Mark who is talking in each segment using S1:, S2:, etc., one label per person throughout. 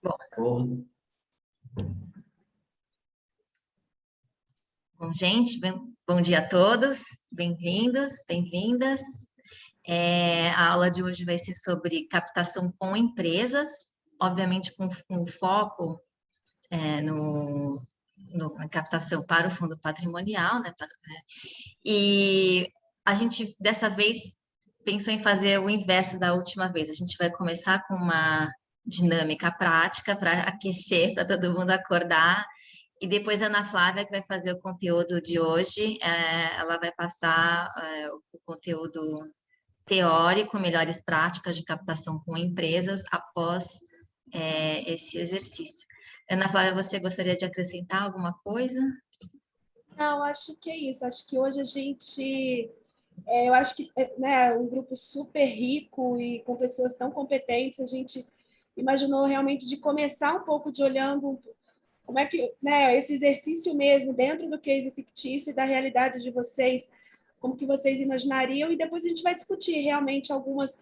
S1: Bom,
S2: Bom, gente, bom dia a todos, bem-vindos, bem-vindas. A aula de hoje vai ser sobre captação com empresas, obviamente com foco na captação para o fundo patrimonial, né? E a gente, dessa vez, pensou em fazer o inverso da última vez. A gente vai começar com uma dinâmica prática para aquecer, para todo mundo acordar. E depois a Ana Flávia, que vai fazer o conteúdo de hoje, ela vai passar o conteúdo teórico, melhores práticas de captação com empresas após esse exercício. Ana Flávia, você gostaria de acrescentar alguma coisa?
S3: Não, acho que é isso. Acho que hoje a gente... eu acho que né, um grupo super rico e com pessoas tão competentes, a gente imaginou realmente de começar um pouco de olhando como é que, né, esse exercício mesmo dentro do case fictício e da realidade de vocês, como que vocês imaginariam, e depois a gente vai discutir realmente algumas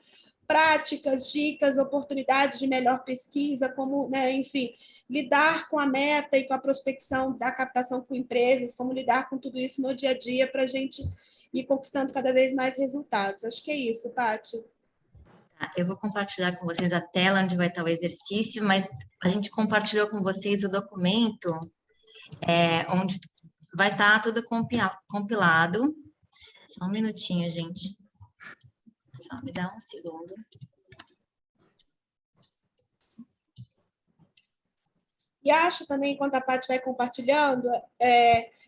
S3: práticas, dicas, oportunidades de melhor pesquisa, como, né, enfim, lidar com a meta e com a prospecção da captação com empresas, como lidar com tudo isso no dia a dia para a gente ir conquistando cada vez mais resultados. Acho que é isso, Paty.
S2: Eu vou compartilhar com vocês a tela onde vai estar o exercício, mas a gente compartilhou com vocês o documento onde vai estar tudo compilado. Só um minutinho, gente. Só me dá um segundo.
S3: E acho também, enquanto a Paty vai compartilhando,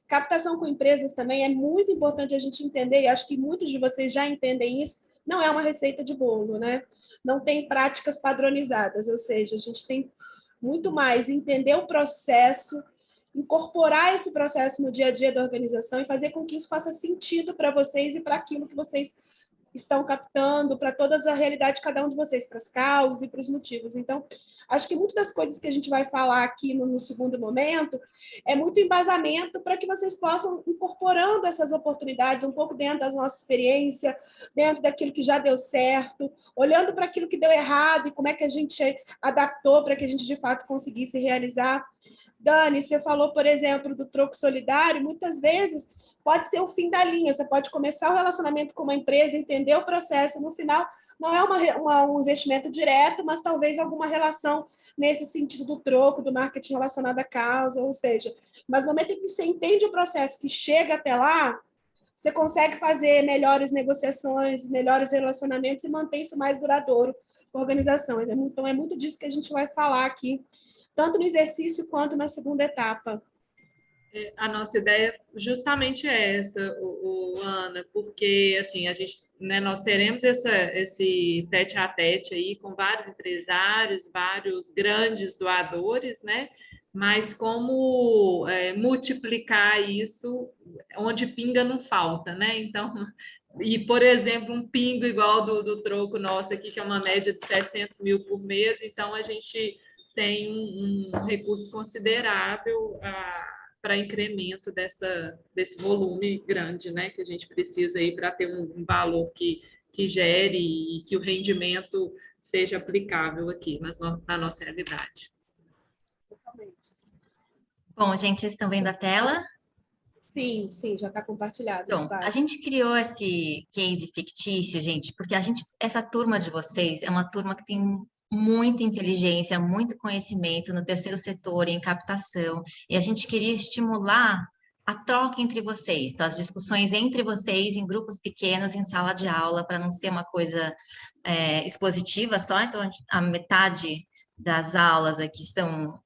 S3: captação com empresas também é muito importante a gente entender, e acho que muitos de vocês já entendem isso, não é uma receita de bolo, né? Não tem práticas padronizadas, ou seja, a gente tem muito mais entender o processo, incorporar esse processo no dia a dia da organização e fazer com que isso faça sentido para vocês e para aquilo que vocês estão captando, para toda a realidade de cada um de vocês, para as causas e para os motivos. Então, acho que muitas das coisas que a gente vai falar aqui no segundo momento é muito embasamento para que vocês possam incorporando essas oportunidades um pouco dentro da nossa experiência, dentro daquilo que já deu certo, olhando para aquilo que deu errado e como é que a gente adaptou para que a gente, de fato, conseguisse realizar. Dani, você falou, por exemplo, do troco solidário, muitas vezes pode ser o fim da linha, você pode começar o relacionamento com uma empresa, entender o processo, no final não é um investimento direto, mas talvez alguma relação nesse sentido do troco, do marketing relacionado à causa, ou seja, mas no momento em que você entende o processo que chega até lá, você consegue fazer melhores negociações, melhores relacionamentos e manter isso mais duradouro com a organização. Então, é muito disso que a gente vai falar aqui, tanto no exercício quanto na segunda etapa.
S4: A nossa ideia justamente é essa, Ana, porque assim a gente, né, nós teremos esse tete a tete aí com vários empresários, vários grandes doadores, né? Mas como multiplicar isso onde pinga não falta, né? Então, e por exemplo, um pingo igual do troco nosso aqui, que é uma média de 700 mil por mês, então a gente tem um recurso considerável para incremento desse volume grande, né, que a gente precisa aí para ter um valor que gere e que o rendimento seja aplicável aqui na nossa realidade.
S2: Bom, gente, vocês estão vendo a tela?
S3: Sim, já está compartilhado.
S2: Então, a gente criou esse case fictício, gente, porque essa turma de vocês é uma turma que tem muita inteligência, muito conhecimento no terceiro setor, em captação, e a gente queria estimular a troca entre vocês, então, as discussões entre vocês em grupos pequenos, em sala de aula, para não ser uma coisa expositiva só, então a metade das aulas aqui são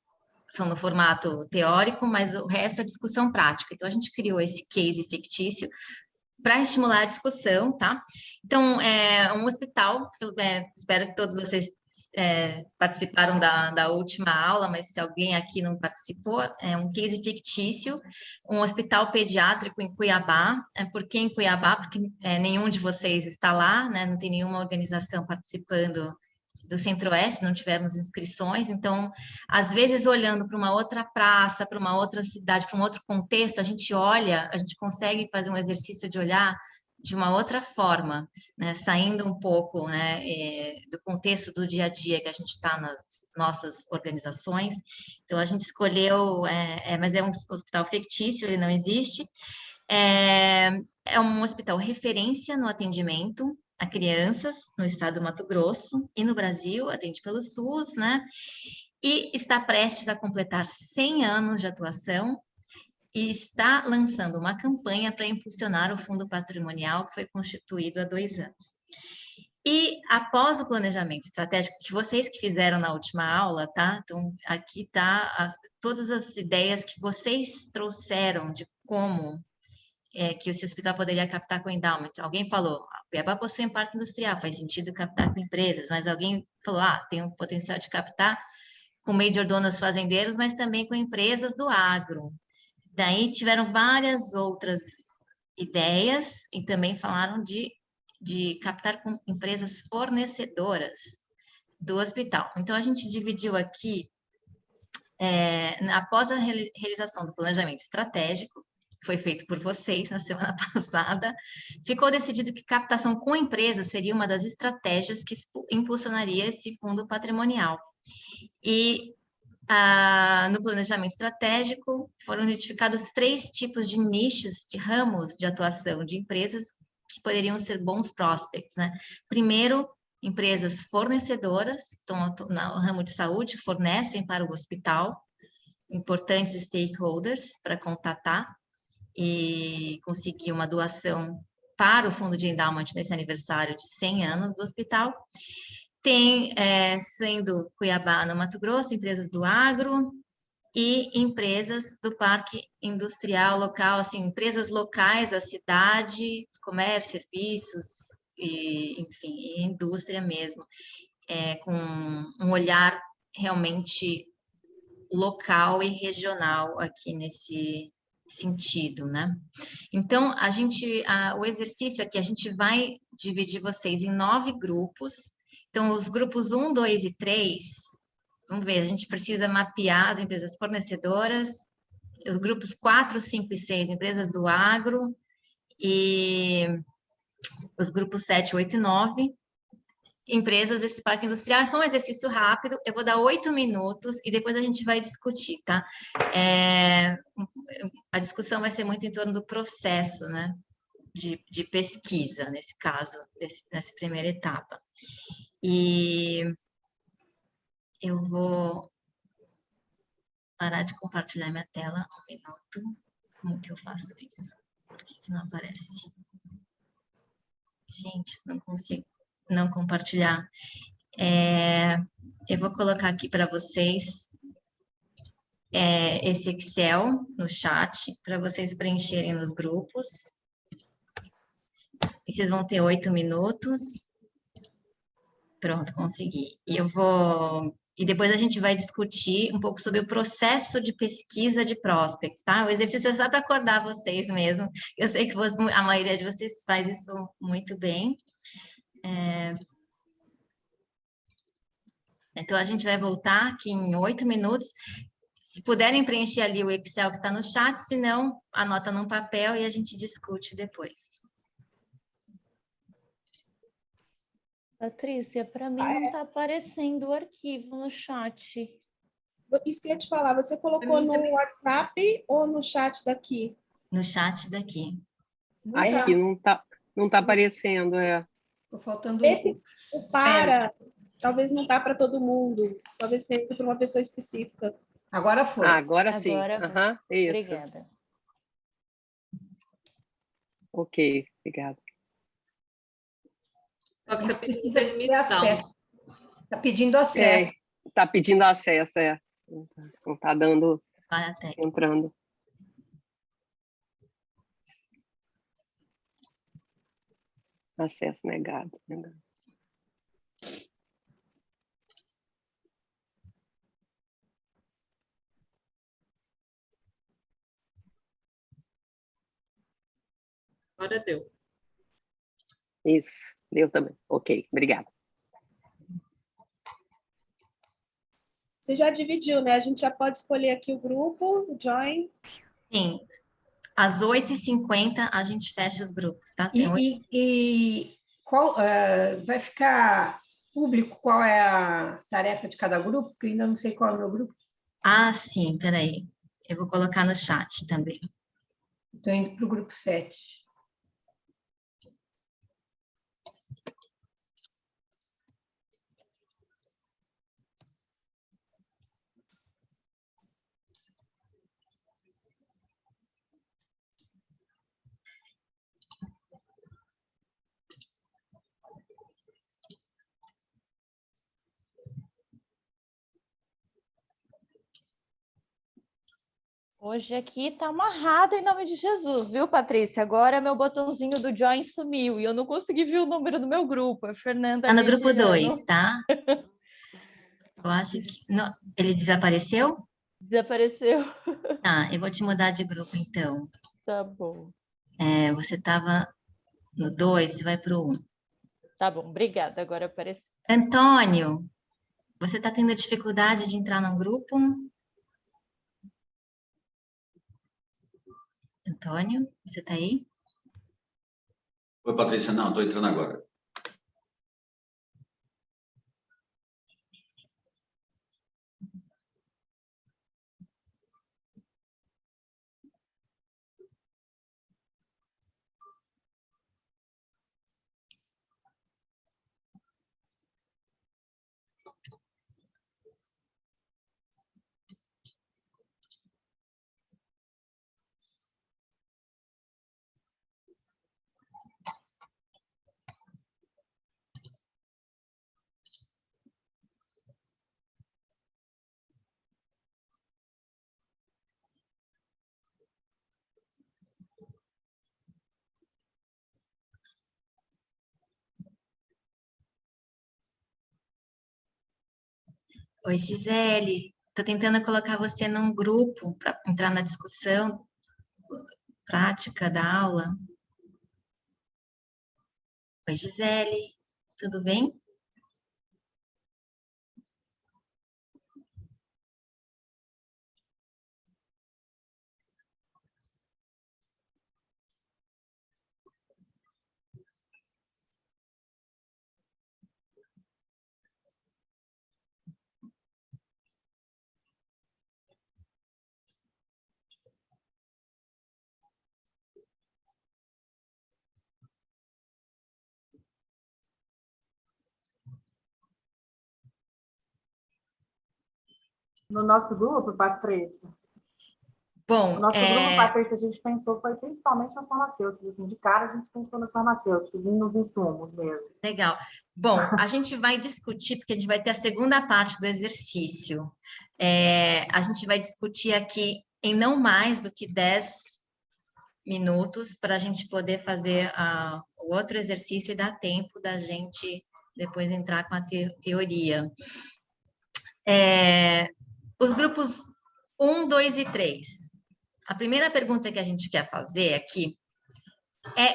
S2: no formato teórico, mas o resto é discussão prática. Então, a gente criou esse case fictício para estimular a discussão, tá? Então, um hospital, espero que todos vocês participaram da última aula, mas se alguém aqui não participou, é um case fictício, um hospital pediátrico em Cuiabá. Por que em Cuiabá? Porque nenhum de vocês está lá, né? Não tem nenhuma organização participando do Centro-Oeste, não tivemos inscrições, então, às vezes, olhando para uma outra praça, para uma outra cidade, para um outro contexto, a gente consegue fazer um exercício de olhar de uma outra forma, né? Saindo um pouco, né, do contexto do dia a dia que a gente está nas nossas organizações. Então, a gente escolheu, mas é um hospital fictício, ele não existe. É um hospital referência no atendimento a crianças no estado do Mato Grosso e no Brasil, atende pelo SUS, né? E está prestes a completar 100 anos de atuação e está lançando uma campanha para impulsionar o fundo patrimonial que foi constituído há 2 anos. E após o planejamento estratégico, que vocês que fizeram na última aula, tá? Então, aqui tá todas as ideias que vocês trouxeram de como que esse hospital poderia captar com endowment. Alguém falou, Cuiabá possui um parque industrial, faz sentido captar com empresas, mas alguém falou, tem um potencial de captar com major donors fazendeiros, mas também com empresas do agro. Daí tiveram várias outras ideias e também falaram de captar com empresas fornecedoras do hospital. Então, a gente dividiu aqui, após a realização do planejamento estratégico, que foi feito por vocês na semana passada, ficou decidido que captação com empresas seria uma das estratégias que impulsionaria esse fundo patrimonial. E no planejamento estratégico, foram identificados 3 tipos de nichos, de ramos de atuação de empresas que poderiam ser bons prospects, né? Primeiro, empresas fornecedoras, estão no ramo de saúde, fornecem para o hospital, importantes stakeholders para contatar e conseguir uma doação para o fundo de endowment nesse aniversário de 100 anos do hospital. Tem, sendo Cuiabá, no Mato Grosso, empresas do agro e empresas do parque industrial local, assim, empresas locais da cidade, comércio, serviços, e, enfim, e indústria mesmo, com um olhar realmente local e regional aqui nesse sentido, né? Então, o exercício aqui, a gente vai dividir vocês em 9 grupos. Então, os grupos 1, 2 e 3, vamos ver, a gente precisa mapear as empresas fornecedoras, os grupos 4, 5 e 6, empresas do agro, e os grupos 7, 8 e 9, empresas desse parque industrial. É só um exercício rápido, eu vou dar 8 minutos e depois a gente vai discutir, tá? A discussão vai ser muito em torno do processo, né? De pesquisa, nesse caso, nessa primeira etapa. E eu vou parar de compartilhar minha tela 1 minuto. Como que eu faço isso? Por que não aparece? Gente, não consigo não compartilhar. Eu vou colocar aqui para vocês esse Excel no chat, para vocês preencherem nos grupos. E vocês vão ter 8 minutos. Pronto, consegui. E depois a gente vai discutir um pouco sobre o processo de pesquisa de prospects, tá? O exercício é só para acordar vocês mesmo. Eu sei que a maioria de vocês faz isso muito bem. Então, a gente vai voltar aqui em 8 minutos. Se puderem preencher ali o Excel que está no chat, se não, anota num papel e a gente discute depois.
S1: Patrícia, para mim não está aparecendo o arquivo no chat.
S3: Isso que eu ia te falar, você colocou no WhatsApp ou no chat daqui?
S2: No chat daqui.
S5: Aqui não tá aparecendo,
S6: Tô faltando
S3: o para, talvez não tá para todo mundo, talvez tenha para uma pessoa específica.
S6: Agora foi.
S5: Agora sim.
S1: Agora
S5: Isso.
S1: Obrigada.
S5: Ok, obrigada.
S6: A gente precisa ter acesso. Está pedindo acesso.
S5: Está pedindo acesso, Não está dando, entrando. Acesso negado.
S4: Agora deu.
S5: Isso, deu também. Ok, obrigada.
S3: Você já dividiu, né? A gente já pode escolher aqui o grupo, o join.
S2: Sim. Às 8h50 a gente fecha os grupos, tá?
S6: E qual vai ficar público qual é a tarefa de cada grupo? Porque eu ainda não sei qual é o meu grupo.
S2: Ah, sim, peraí. Eu vou colocar no chat também.
S6: Estou indo para o grupo 7.
S1: Hoje aqui tá amarrado em nome de Jesus, viu, Patrícia? Agora meu botãozinho do Join sumiu e eu não consegui ver o número do meu grupo. A Fernanda
S2: Tá no grupo
S1: vigiando.
S2: 2, tá? Eu acho que... Não, ele desapareceu?
S1: Desapareceu.
S2: Tá, eu vou te mudar de grupo, então.
S1: Tá bom.
S2: Você estava no 2, você vai pro 1.
S1: Tá bom, obrigada. Agora apareceu.
S2: Antônio, você está tendo dificuldade de entrar no grupo? Antônio, você está aí?
S7: Oi, Patrícia. Não, estou entrando agora.
S2: Oi, Gisele. Estou tentando colocar você num grupo para entrar na discussão prática da aula. Oi, Gisele. Tudo bem?
S8: No nosso grupo, Patrícia,
S2: Bom,
S8: o nosso grupo, Patrícia, a gente pensou foi principalmente nas farmacêuticas. Assim, de cara, a gente pensou nas farmacêuticas e nos insumos mesmo.
S2: legal. Bom, a gente vai discutir, porque a gente vai ter a segunda parte do exercício. A gente vai discutir aqui em não mais do que 10 minutos para a gente poder fazer o outro exercício e dar tempo da gente depois entrar com a teoria. Os grupos 1, 2 e 3. A primeira pergunta que a gente quer fazer aqui é: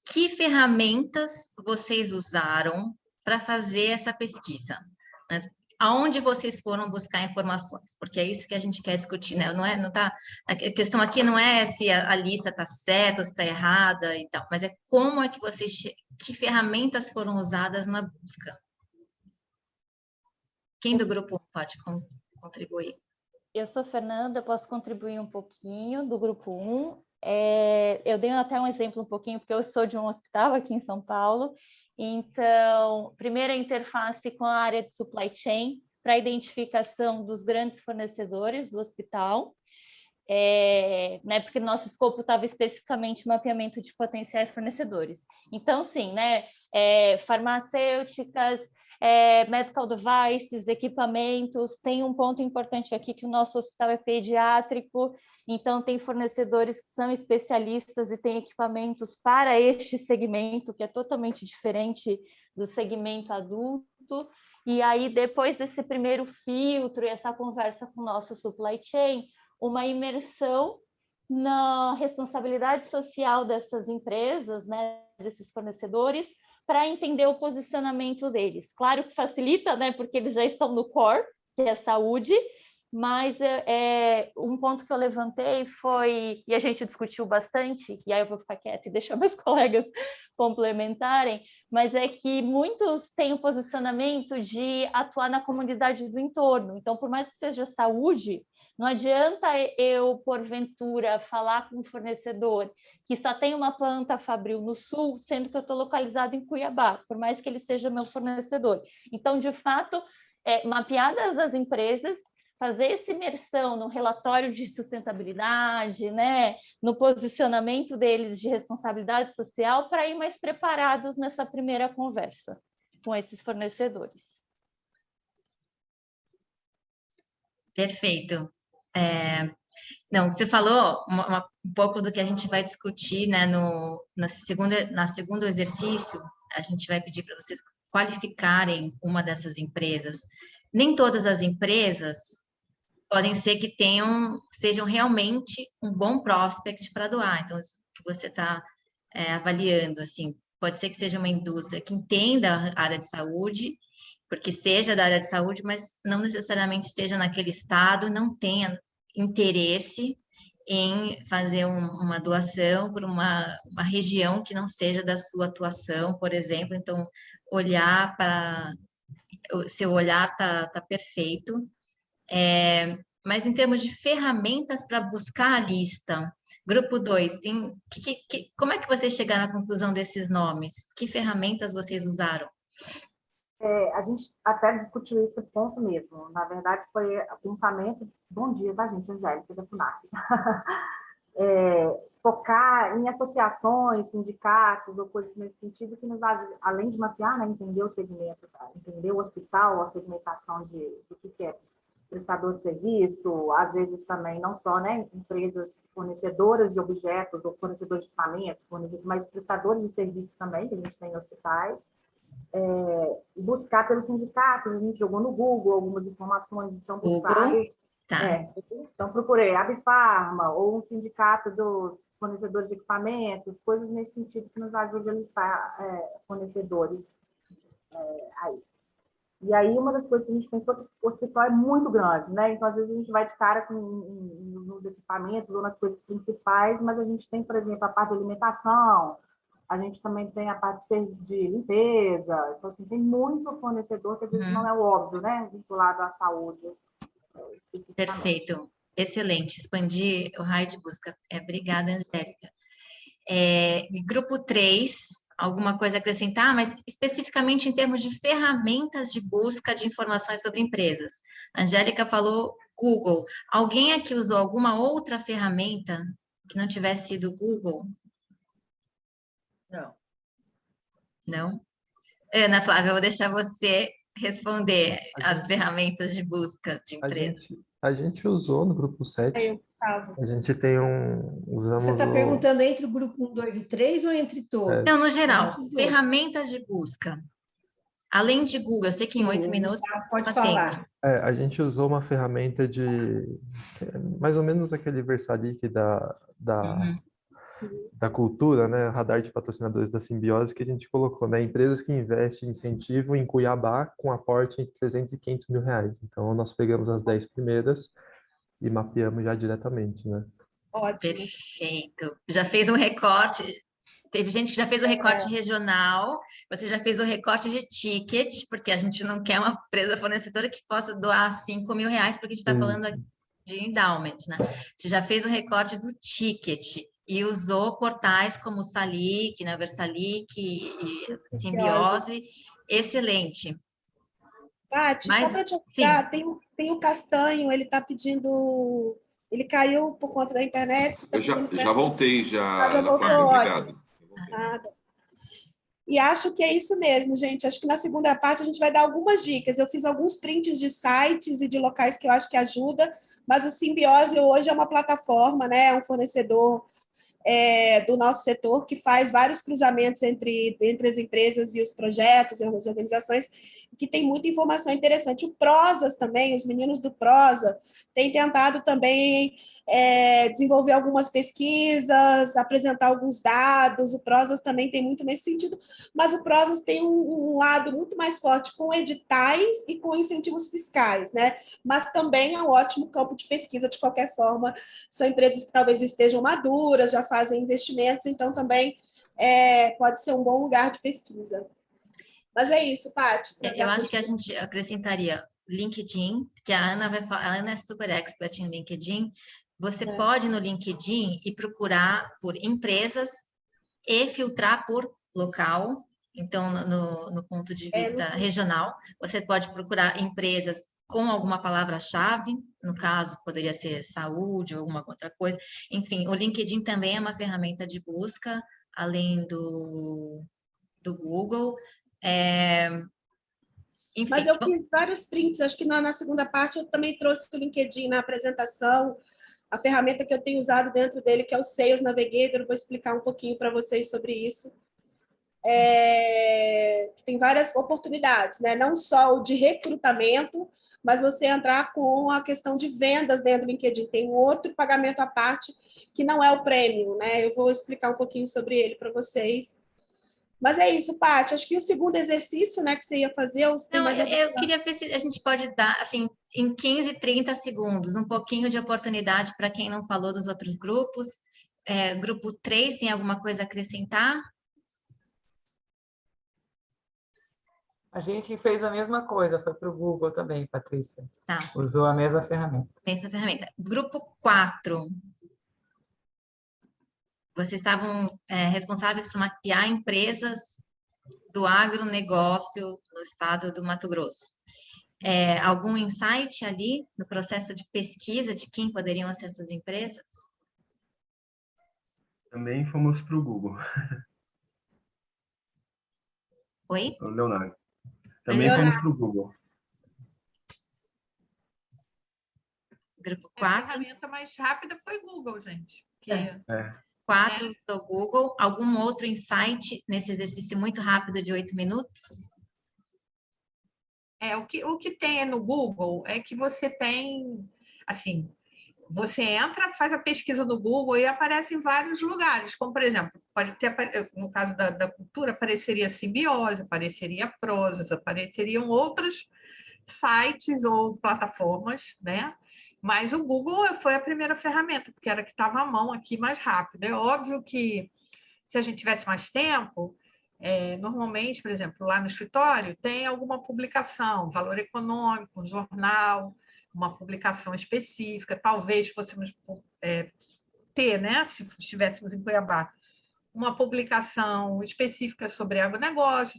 S2: que ferramentas vocês usaram para fazer essa pesquisa? Né? Aonde vocês foram buscar informações? Porque é isso que a gente quer discutir, né? A questão aqui não é se a lista está certa ou se está errada e tal, mas é como é que que ferramentas foram usadas na busca? Quem do grupo pode contribuir?
S1: Eu sou Fernanda, posso contribuir um pouquinho do grupo 1. Eu dei até um exemplo um pouquinho, porque eu sou de um hospital aqui em São Paulo. Então, primeira interface com a área de supply chain para identificação dos grandes fornecedores do hospital. Né, porque nosso escopo estava especificamente mapeamento de potenciais fornecedores. Então, sim, né, farmacêuticas, medical devices, equipamentos. Tem um ponto importante aqui que o nosso hospital é pediátrico, então tem fornecedores que são especialistas e têm equipamentos para este segmento, que é totalmente diferente do segmento adulto. E aí, depois desse primeiro filtro e essa conversa com o nosso supply chain, uma imersão na responsabilidade social dessas empresas, né, desses fornecedores, para entender o posicionamento deles. Claro que facilita, né, porque eles já estão no core, que é a saúde, mas um ponto que eu levantei foi, e a gente discutiu bastante, e aí eu vou ficar quieta e deixar meus colegas complementarem, mas é que muitos têm o posicionamento de atuar na comunidade do entorno. Então, por mais que seja saúde, não adianta eu, porventura, falar com um fornecedor que só tem uma planta Fabril no sul, sendo que eu estou localizado em Cuiabá, por mais que ele seja meu fornecedor. Então, de fato, mapeadas as empresas, fazer essa imersão no relatório de sustentabilidade, né, no posicionamento deles de responsabilidade social, para ir mais preparados nessa primeira conversa com esses fornecedores.
S2: Perfeito. Não, você falou um pouco do que a gente vai discutir, né, no segundo exercício. A gente vai pedir para vocês qualificarem uma dessas empresas. Nem todas as empresas podem ser que sejam realmente um bom prospect para doar. Então, isso que você está avaliando, assim, pode ser que seja uma indústria que entenda a área de saúde, porque seja da área de saúde, mas não necessariamente esteja naquele estado, não tenha interesse em fazer uma doação para uma região que não seja da sua atuação, por exemplo. Então, olhar para... O seu olhar tá perfeito. Mas em termos de ferramentas para buscar a lista, grupo 2, como é que vocês chegaram à conclusão desses nomes? Que ferramentas vocês usaram?
S8: A gente até discutiu esse ponto mesmo. Na verdade, foi o pensamento... Bom dia, tá, gente? Angélica, da FUNAC. Focar em associações, sindicatos ou coisas nesse sentido que nos ajude, além de mapear, né, entender o segmento, entender o hospital, a segmentação do que é prestador de serviço, às vezes também não só, né, empresas fornecedoras de objetos ou fornecedores de equipamentos, mas prestadores de serviços também, que a gente tem em hospitais. Buscar pelos sindicatos, a gente jogou no Google algumas informações, então então procurei a Abifarma ou um sindicato dos fornecedores de equipamentos, coisas nesse sentido que nos ajude a listar fornecedores aí. E aí uma das coisas que a gente pensou é que o hospital é muito grande, né? Então às vezes a gente vai de cara nos equipamentos ou nas coisas principais, mas a gente tem, por exemplo, a parte de alimentação, a gente também tem a parte de limpeza, então assim, tem muito fornecedor que às vezes não é o óbvio, né? Vinculado à saúde.
S2: Perfeito, excelente, expandir o raio de busca. Obrigada, Angélica. Grupo 3, alguma coisa a acrescentar, mas especificamente em termos de ferramentas de busca de informações sobre empresas. A Angélica falou Google. Alguém aqui usou alguma outra ferramenta que não tivesse sido Google?
S9: Não.
S2: Não? Ana Flávia, eu vou deixar você responder as ferramentas de busca de empresas.
S10: A gente usou no grupo 7. A gente tem usamos
S6: Você está perguntando entre o grupo 1, 2 e 3 ou entre todos?
S2: Não, no geral, ferramentas de busca. Além de Google, eu sei que em 8 minutos...
S6: Pode falar.
S10: A gente usou uma ferramenta de... mais ou menos aquele Versalic da cultura, né? Radar de patrocinadores da Simbiose, que a gente colocou, né? Empresas que investem em incentivo em Cuiabá com aporte entre 300 e 500 mil reais. Então, nós pegamos as 10 primeiras e mapeamos já diretamente, né?
S3: Ótimo.
S2: Perfeito. Já fez um recorte... Teve gente que já fez o recorte regional, você já fez o recorte de ticket, porque a gente não quer uma empresa fornecedora que possa doar 5 mil reais, porque a gente está falando de endowment, né? Você já fez o recorte do ticket e usou portais como o Salic, né, Versalic e Simbiose. Excelente.
S3: Paty, só para te avisar, tem o Castanho, ele está pedindo... Ele caiu por conta da internet.
S11: Eu já voltei, já
S3: voltou,
S11: obrigado.
S3: Nada. E acho que é isso mesmo, gente. Acho que na segunda parte a gente vai dar algumas dicas. Eu fiz alguns prints de sites e de locais que eu acho que ajuda, mas o Simbiose hoje é uma plataforma, né? É um fornecedor do nosso setor, que faz vários cruzamentos entre as empresas e os projetos e as organizações, que tem muita informação interessante. O Prosas também, os meninos do Prosa, têm tentado também desenvolver algumas pesquisas, apresentar alguns dados. O Prosas também tem muito nesse sentido, mas o Prosas tem um lado muito mais forte com editais e com incentivos fiscais, né? Mas também é um ótimo campo de pesquisa, de qualquer forma. São empresas que talvez estejam maduras, já fazem investimentos, então também pode ser um bom lugar de pesquisa. Mas é isso, Paty.
S2: Eu acho que a gente acrescentaria LinkedIn, que a Ana vai falar, a Ana é super expert em LinkedIn. Você pode no LinkedIn e procurar por empresas e filtrar por local. Então, no ponto de vista regional, você pode procurar empresas com alguma palavra-chave, no caso, poderia ser saúde ou alguma outra coisa. Enfim, o LinkedIn também é uma ferramenta de busca, além do Google. Enfim,
S3: mas eu fiz vários prints, acho que na segunda parte eu também trouxe o LinkedIn na apresentação, a ferramenta que eu tenho usado dentro dele, que é o Sales Navigator, eu vou explicar um pouquinho para vocês sobre isso. Tem várias oportunidades, né? Não só o de recrutamento, mas você entrar com a questão de vendas dentro do LinkedIn. Tem um outro pagamento à parte que não é o prêmio, né? Eu vou explicar um pouquinho sobre ele para vocês. Mas é isso, Paty. Acho que o segundo exercício, né, que você ia fazer...
S2: Não, eu queria ver se a gente pode dar, assim, em 15, 30 segundos, um pouquinho de oportunidade para quem não falou dos outros grupos. Grupo 3, tem alguma coisa a acrescentar?
S9: A gente fez a mesma coisa, foi para o Google também, Patrícia.
S2: Tá.
S9: Usou a mesma ferramenta.
S2: Mesma ferramenta. Grupo 4. Vocês estavam responsáveis por mapear empresas do agronegócio no estado do Mato Grosso. Algum insight ali no processo de pesquisa de quem poderiam ser essas empresas?
S10: Também fomos para o Google.
S2: Oi?
S10: O Leonardo. Também fomos para o Google.
S2: Grupo 4.
S12: A ferramenta mais rápida foi Google, gente.
S2: 4 do Google. Algum outro insight nesse exercício muito rápido de 8 minutos?
S12: O que tem no Google é que você tem, assim, você entra, faz a pesquisa no Google e aparece em vários lugares, como, por exemplo, pode ter, no caso da cultura, apareceria Simbiose, apareceria Prosas, apareceriam outros sites ou plataformas, né? Mas o Google foi a primeira ferramenta, porque era que estava à mão aqui mais rápido. É óbvio que, se a gente tivesse mais tempo, normalmente, por exemplo, lá no escritório, tem alguma publicação, valor econômico, um jornal, uma publicação específica, talvez fôssemos ter, né, se estivéssemos em Cuiabá, uma publicação específica sobre agronegócio,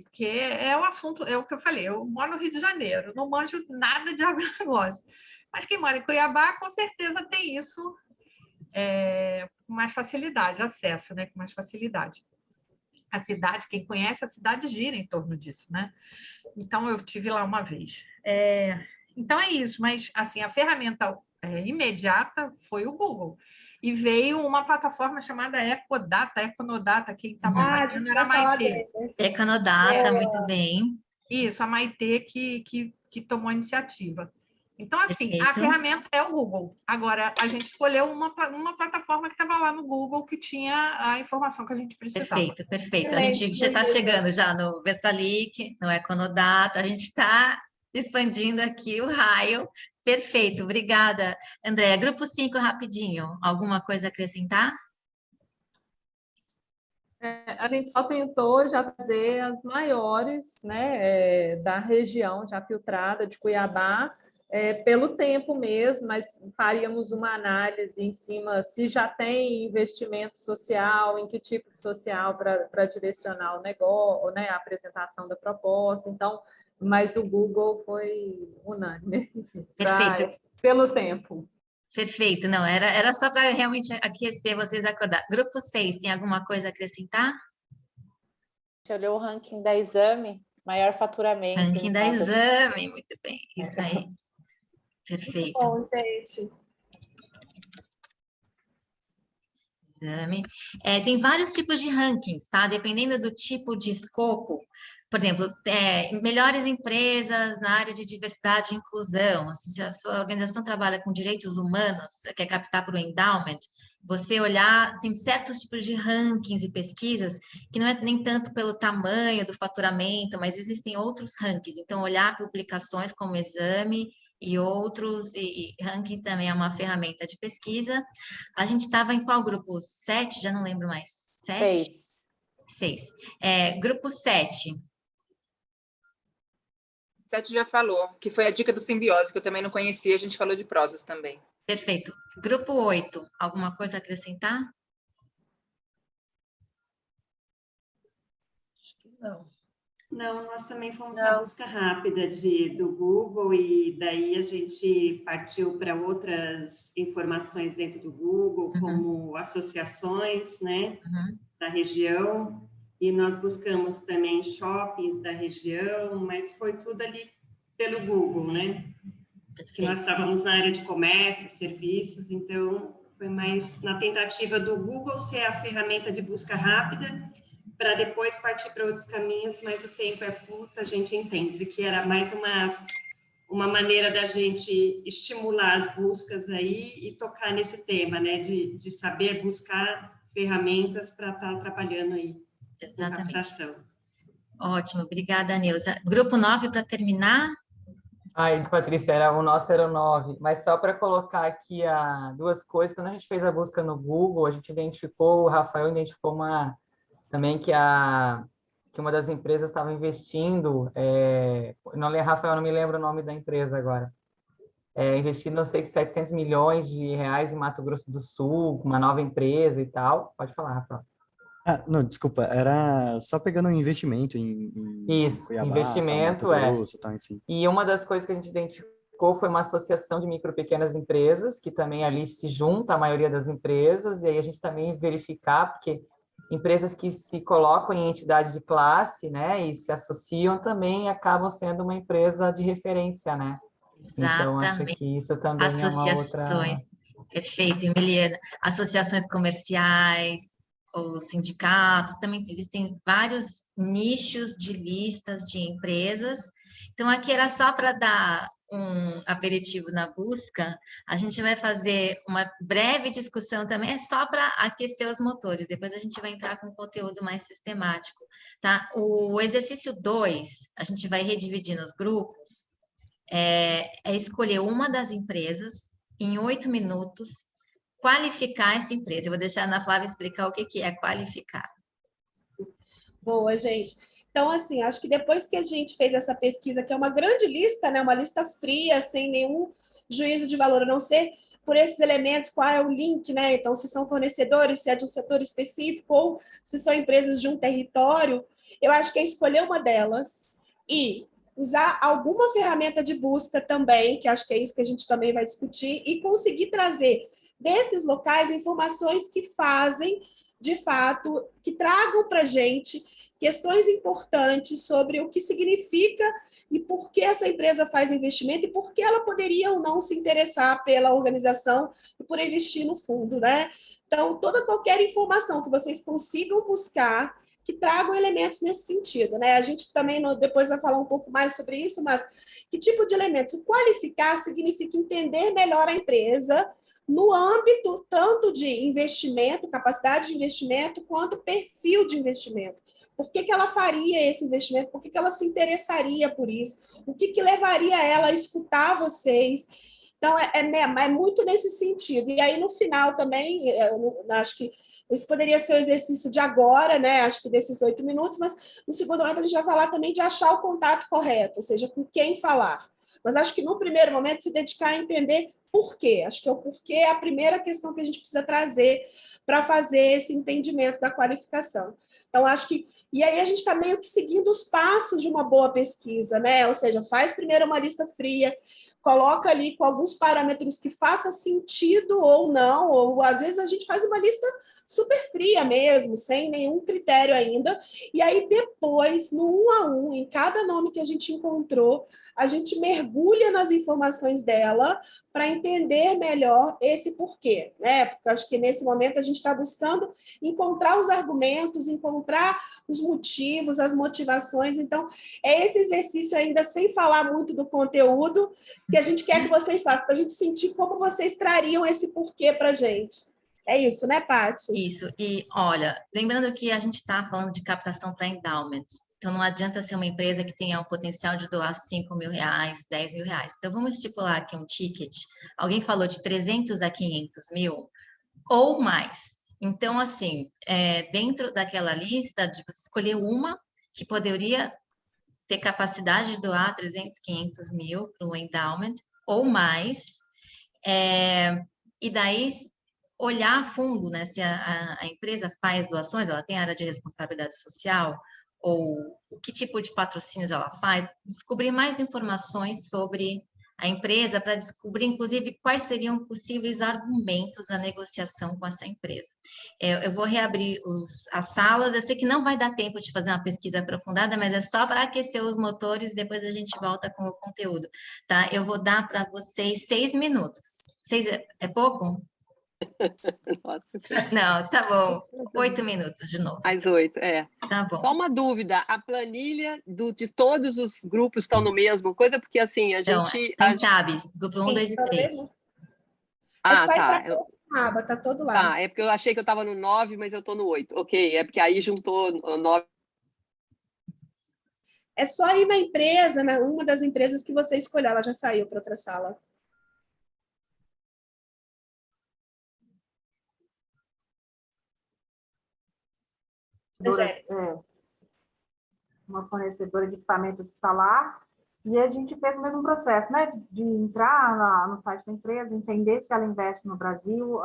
S12: porque é o assunto, é o que eu falei, eu moro no Rio de Janeiro, não manjo nada de agronegócio, mas quem mora em Cuiabá, com certeza tem isso com mais facilidade, acesso, né, com mais facilidade. A cidade, quem conhece a cidade gira em torno disso, né? Então, eu estive lá uma vez. Então, é isso, mas assim, a ferramenta imediata foi o Google. E veio uma plataforma chamada Econodata, quem estava fazendo era a Maitê.
S2: Econodata, muito bem.
S12: Isso, a Maitê que tomou a iniciativa. Então, assim,
S2: Perfeito.
S12: A ferramenta é o Google. Agora, a gente escolheu uma plataforma que estava lá no Google, que tinha a informação que a gente precisava.
S2: Perfeito. A gente já está chegando já no Versalic, no Econodata, a gente está expandindo aqui o raio. Perfeito, obrigada, Andréa. Grupo 5, rapidinho. Alguma coisa a acrescentar?
S4: A gente só tentou já trazer as maiores, né, da região já filtrada de Cuiabá, pelo tempo mesmo, mas faríamos uma análise em cima se já tem investimento social, em que tipo de social para direcionar o negócio, né, a apresentação da proposta. Então, mas o Google foi unânime.
S2: Perfeito.
S4: Pelo tempo.
S2: Perfeito, não, era só para realmente aquecer vocês acordar. Grupo 6, tem alguma coisa a acrescentar?
S1: Você olhou o ranking da Exame, maior faturamento.
S2: Ranking da Exame, muito bem, isso aí. Perfeito.
S3: Muito bom, gente.
S2: Exame. Tem vários tipos de rankings, tá? Dependendo do tipo de escopo. Por exemplo, melhores empresas na área de diversidade e inclusão. Se a sua organização trabalha com direitos humanos, quer captar para o endowment, você olhar assim, certos tipos de rankings e pesquisas, que não é nem tanto pelo tamanho do faturamento, mas existem outros rankings. Então, olhar publicações como Exame e outros, e rankings também é uma ferramenta de pesquisa. A gente estava em qual grupo? 7? Já não lembro mais. 7? 6. Grupo 7.
S13: 7 já falou, que foi a dica do simbiose, que eu também não conhecia, a gente falou de prosas também.
S2: Perfeito. Grupo 8, alguma coisa a acrescentar?
S14: Acho que não.
S15: Não, nós também fomos na busca rápida do Google e daí a gente partiu para outras informações dentro do Google, como associações, né, da região, e nós buscamos também shoppings da região, mas foi tudo ali pelo Google, né? Que nós estávamos na área de comércio, serviços, então foi mais na tentativa do Google ser a ferramenta de busca rápida, para depois partir para outros caminhos, mas o tempo é curto, a gente entende que era mais uma maneira da gente estimular as buscas aí e tocar nesse tema, né, de saber buscar ferramentas para estar trabalhando aí.
S2: Exatamente.
S15: Captação.
S2: Ótimo, obrigada, Neuza. Grupo 9, para terminar.
S9: Ai, Patrícia, o nosso era o 9, mas só para colocar aqui duas coisas, quando a gente fez a busca no Google, a gente identificou, o Rafael identificou também que uma das empresas estava investindo, Rafael, não me lembro o nome da empresa agora, investindo, não sei, 700 milhões de reais em Mato Grosso do Sul, uma nova empresa e tal. Pode falar, Rafael.
S16: Não, desculpa, era só pegando um investimento em
S9: Isso,
S16: Cuiabá,
S9: investimento,
S16: Mato Grosso, enfim.
S9: E uma das coisas que a gente identificou foi uma associação de micro e pequenas empresas, que também ali se junta a maioria das empresas, e aí a gente também verificar, porque empresas que se colocam em entidade de classe, né, e se associam também acabam sendo uma empresa de referência, né?
S2: Exatamente.
S9: Então, acho que isso também é uma outra...
S2: Perfeito, Emiliana. Associações comerciais, os sindicatos, também existem vários nichos de listas de empresas. Então, aqui era só para dar um aperitivo na busca, a gente vai fazer uma breve discussão também, é só para aquecer os motores, depois a gente vai entrar com conteúdo mais sistemático, tá? O exercício 2, a gente vai redividir nos grupos, é escolher uma das empresas, em 8 minutos, qualificar essa empresa. Eu vou deixar a Ana Flávia explicar o que é qualificar.
S3: Boa, gente. Então, assim, acho que depois que a gente fez essa pesquisa, que é uma grande lista, né, uma lista fria, sem nenhum juízo de valor, a não ser por esses elementos, qual é o link, né? Então, se são fornecedores, se é de um setor específico, ou se são empresas de um território, eu acho que é escolher uma delas e usar alguma ferramenta de busca também, que acho que é isso que a gente também vai discutir, e conseguir trazer desses locais informações que fazem, de fato, que tragam para a gente questões importantes sobre o que significa e por que essa empresa faz investimento e por que ela poderia ou não se interessar pela organização e por investir no fundo, né? Então, qualquer informação que vocês consigam buscar que tragam elementos nesse sentido, né? A gente também depois vai falar um pouco mais sobre isso, mas que tipo de elementos? O qualificar significa entender melhor a empresa no âmbito tanto de investimento, capacidade de investimento, quanto perfil de investimento. Por que ela faria esse investimento? Por que ela se interessaria por isso? O que levaria ela a escutar vocês? Então, é muito nesse sentido. E aí, no final também, acho que esse poderia ser o exercício de agora, né? Acho que desses 8 minutos, mas no segundo momento a gente vai falar também de achar o contato correto, ou seja, com quem falar. Mas acho que no primeiro momento se dedicar a entender por quê. Acho que o porquê é a primeira questão que a gente precisa trazer para fazer esse entendimento da qualificação. Então, acho que... E aí a gente está meio que seguindo os passos de uma boa pesquisa, né? Ou seja, faz primeiro uma lista fria, coloca ali com alguns parâmetros que faça sentido ou não, ou às vezes a gente faz uma lista super fria mesmo, sem nenhum critério ainda, e aí depois, no 1 a 1, em cada nome que a gente encontrou, a gente mergulha nas informações dela para entender entender melhor esse porquê, né? Porque acho que nesse momento a gente está buscando encontrar os argumentos, encontrar os motivos, as motivações. Então, é esse exercício ainda sem falar muito do conteúdo que a gente quer que vocês façam, para a gente sentir como vocês trariam esse porquê para a gente. É isso, né, Paty?
S2: Isso. E, olha, lembrando que a gente está falando de captação para endowment. Então, não adianta ser uma empresa que tenha o potencial de doar 5 mil reais, 10 mil reais. Então, vamos estipular aqui um ticket. Alguém falou de 300 a 500 mil ou mais. Então, assim, dentro daquela lista, de você escolher uma que poderia ter capacidade de doar 300, 500 mil para um endowment ou mais. E daí olhar a fundo, né, se a empresa faz doações, ela tem área de responsabilidade social, ou que tipo de patrocínios ela faz, descobrir mais informações sobre a empresa para descobrir, inclusive, quais seriam possíveis argumentos na negociação com essa empresa. Eu vou reabrir as salas, eu sei que não vai dar tempo de fazer uma pesquisa aprofundada, mas é só para aquecer os motores e depois a gente volta com o conteúdo, tá? Eu vou dar para vocês 6 minutos. 6 é pouco?
S5: Nossa.
S2: Não, tá bom. 8 minutos de novo.
S5: Mais 8,
S2: Tá bom.
S5: Só uma dúvida, a planilha de todos os grupos estão no mesmo coisa? Porque assim, a gente...
S2: Tem tabs, grupo 1, 2 e 3.
S3: É só ir para a próxima aba, tá todo lá.
S5: Tá, é porque eu achei que eu estava no 9, mas eu estou no 8. Ok, é porque aí juntou 9.
S3: É só ir na empresa, uma das empresas que você escolheu, ela já saiu para outra sala.
S8: Uma fornecedora de equipamentos que está lá, e a gente fez o mesmo processo, né, de entrar no site da empresa, entender se ela investe no Brasil,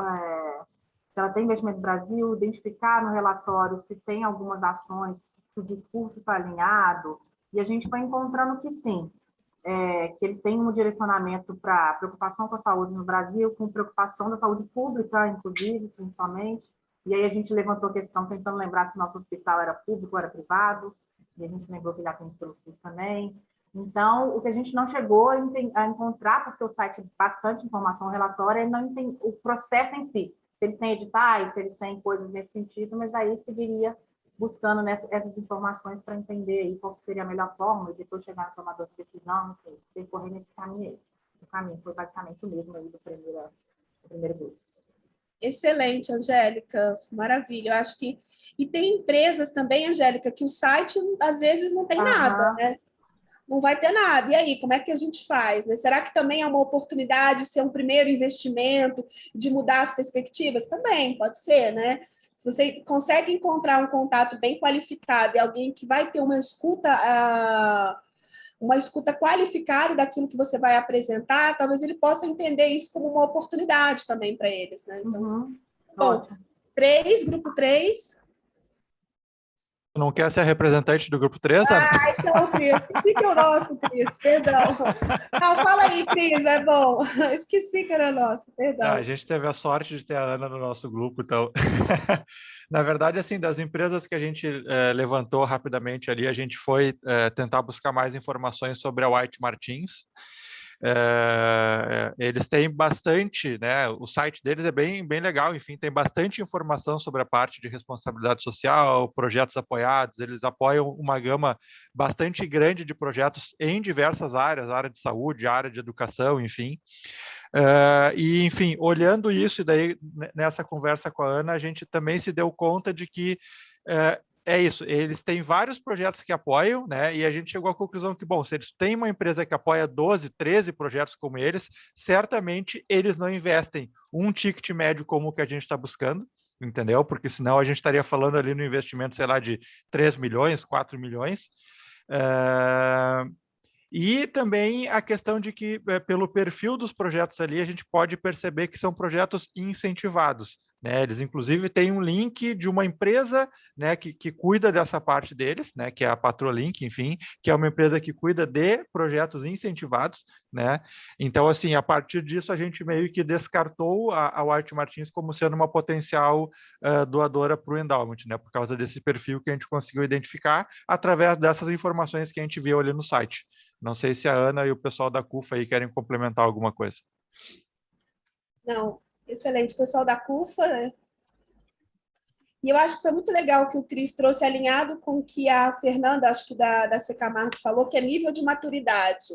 S8: se ela tem investimento no Brasil, identificar no relatório se tem algumas ações, se o discurso está alinhado, e a gente foi encontrando que sim, que ele tem um direcionamento para preocupação com a saúde no Brasil, com preocupação da saúde pública, inclusive, principalmente. E aí a gente levantou a questão tentando lembrar se o nosso hospital era público ou era privado, e a gente lembrou que ele atende pelo SUS também. Então, o que a gente não chegou a encontrar, porque o site tem bastante informação relatória, não tem o processo em si. Se eles têm editais, se eles têm coisas nesse sentido, mas aí seguiria buscando essas informações para entender aí qual seria a melhor forma, e depois chegar no tomador de decisão, percorrer nesse caminho aí. O caminho foi basicamente o mesmo aí do primeiro grupo.
S3: Excelente, Angélica, maravilha. Eu acho que... E tem empresas também, Angélica, que o site, às vezes, não tem nada, né? Não vai ter nada. E aí, como é que a gente faz? Né? Será que também é uma oportunidade de ser um primeiro investimento, de mudar as perspectivas? Também, pode ser, né? Se você consegue encontrar um contato bem qualificado e alguém que vai ter uma escuta qualificada daquilo que você vai apresentar, talvez ele possa entender isso como uma oportunidade também para eles, né? Então, bom, 3, grupo 3.
S14: Não quer ser a representante do grupo 3, Ana?
S3: Então, Cris, esqueci que é o nosso, Cris, perdão. Não, fala aí, Cris, é bom. Esqueci que era nosso, perdão.
S14: A gente teve a sorte de ter a Ana no nosso grupo, então... Na verdade, assim, das empresas que a gente levantou rapidamente ali, a gente foi tentar buscar mais informações sobre a White Martins. Eles têm bastante, né? O site deles é bem legal, enfim, tem bastante informação sobre a parte de responsabilidade social, projetos apoiados. Eles apoiam uma gama bastante grande de projetos em diversas áreas, área de saúde, área de educação, enfim. E, enfim, olhando isso, e daí nessa conversa com a Ana, a gente também se deu conta de que é isso, eles têm vários projetos que apoiam, né? E a gente chegou à conclusão que, bom, se eles têm uma empresa que apoia 12, 13 projetos como eles, certamente eles não investem um ticket médio como o que a gente está buscando, entendeu? Porque senão a gente estaria falando ali no investimento, sei lá, de 3 milhões, 4 milhões. E também a questão de que, pelo perfil dos projetos ali, a gente pode perceber que são projetos incentivados, né? Eles, inclusive, têm um link de uma empresa, né, que cuida dessa parte deles, né, que é a Patrolink, enfim, que é uma empresa que cuida de projetos incentivados, né? Então, assim, a partir disso, a gente meio que descartou a White Martins como sendo uma potencial doadora para o endowment, né, por causa desse perfil que a gente conseguiu identificar através dessas informações que a gente viu ali no site. Não sei se a Ana e o pessoal da CUFA aí querem complementar alguma coisa.
S3: Não, excelente. Pessoal da CUFA, né? E eu acho que foi muito legal que o Cris trouxe, alinhado com o que a Fernanda, acho que da Secamargo, falou, que é nível de maturidade.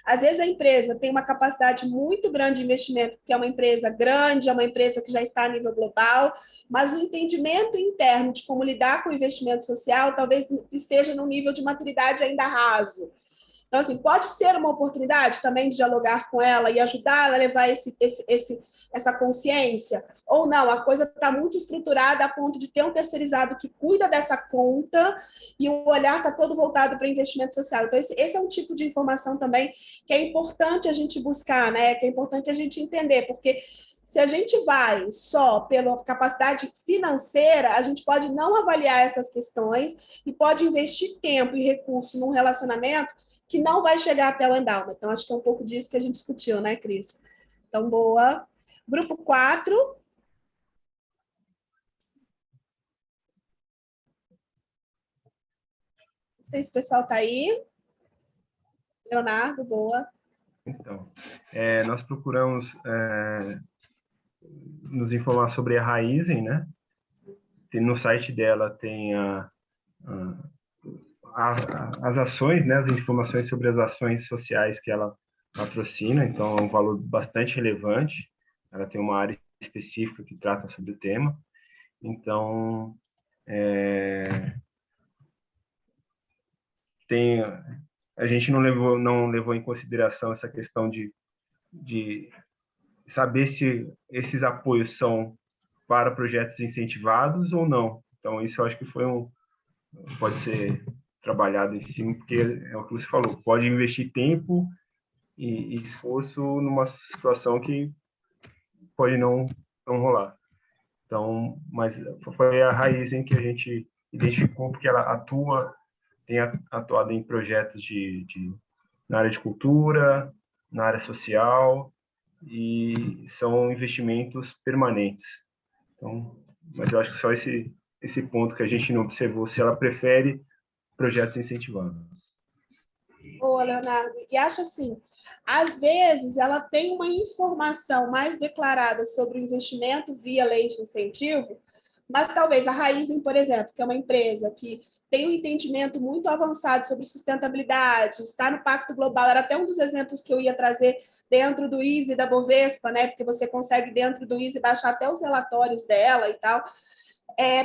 S3: Às vezes a empresa tem uma capacidade muito grande de investimento, porque é uma empresa grande, é uma empresa que já está a nível global, mas o entendimento interno de como lidar com o investimento social talvez esteja num nível de maturidade ainda raso. Então, assim, pode ser uma oportunidade também de dialogar com ela e ajudá-la a levar essa consciência, ou não, a coisa está muito estruturada a ponto de ter um terceirizado que cuida dessa conta e o olhar está todo voltado para investimento social. Então, esse é um tipo de informação também que é importante a gente buscar, né? Que é importante a gente entender, porque se a gente vai só pela capacidade financeira, a gente pode não avaliar essas questões e pode investir tempo e recurso num relacionamento que não vai chegar até o endowment. Então, acho que é um pouco disso que a gente discutiu, né, Cris? Então, boa. Grupo 4. Não sei se o pessoal está aí. Leonardo, boa.
S17: Então, nós procuramos nos informar sobre a Raizen, né? No site dela tem as ações, né? As informações sobre as ações sociais que ela patrocina, então é um valor bastante relevante. Ela tem uma área específica que trata sobre o tema. Então, a gente não levou em consideração essa questão de saber se esses apoios são para projetos incentivados ou não. Então, isso eu acho que pode ser trabalhado em cima, porque é o que você falou, pode investir tempo e esforço numa situação que pode não rolar. Então, mas foi a raiz em que a gente identificou, porque ela tem atuado em projetos na área de cultura, na área social, e são investimentos permanentes. Então, mas eu acho que só esse ponto que a gente não observou, se ela prefere projetos incentivados.
S3: Boa, Leonardo. E acho assim, às vezes ela tem uma informação mais declarada sobre o investimento via lei de incentivo, mas talvez a Raizen, por exemplo, que é uma empresa que tem um entendimento muito avançado sobre sustentabilidade, está no Pacto Global, era até um dos exemplos que eu ia trazer dentro do Easy da Bovespa, né? Porque você consegue dentro do Easy baixar até os relatórios dela e tal.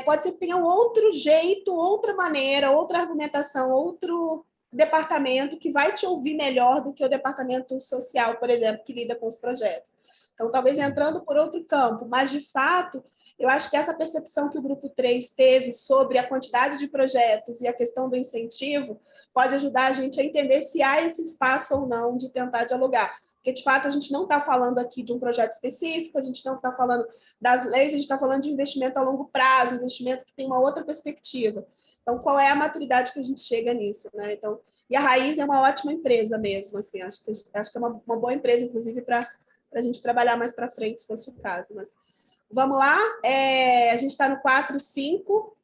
S3: Pode ser que tenha um outro jeito, outra maneira, outra argumentação, outro departamento que vai te ouvir melhor do que o departamento social, por exemplo, que lida com os projetos. Então, talvez entrando por outro campo, mas, de fato, eu acho que essa percepção que o Grupo 3 teve sobre a quantidade de projetos e a questão do incentivo pode ajudar a gente a entender se há esse espaço ou não de tentar dialogar. Porque, de fato, a gente não está falando aqui de um projeto específico, a gente não está falando das leis, a gente está falando de investimento a longo prazo, investimento que tem uma outra perspectiva. Então, qual é a maturidade que a gente chega nisso, né? Então, e a Raiz é uma ótima empresa mesmo, assim, acho que é uma boa empresa, inclusive, para a gente trabalhar mais para frente, se fosse o caso. Mas vamos lá, a gente está no 4, 5.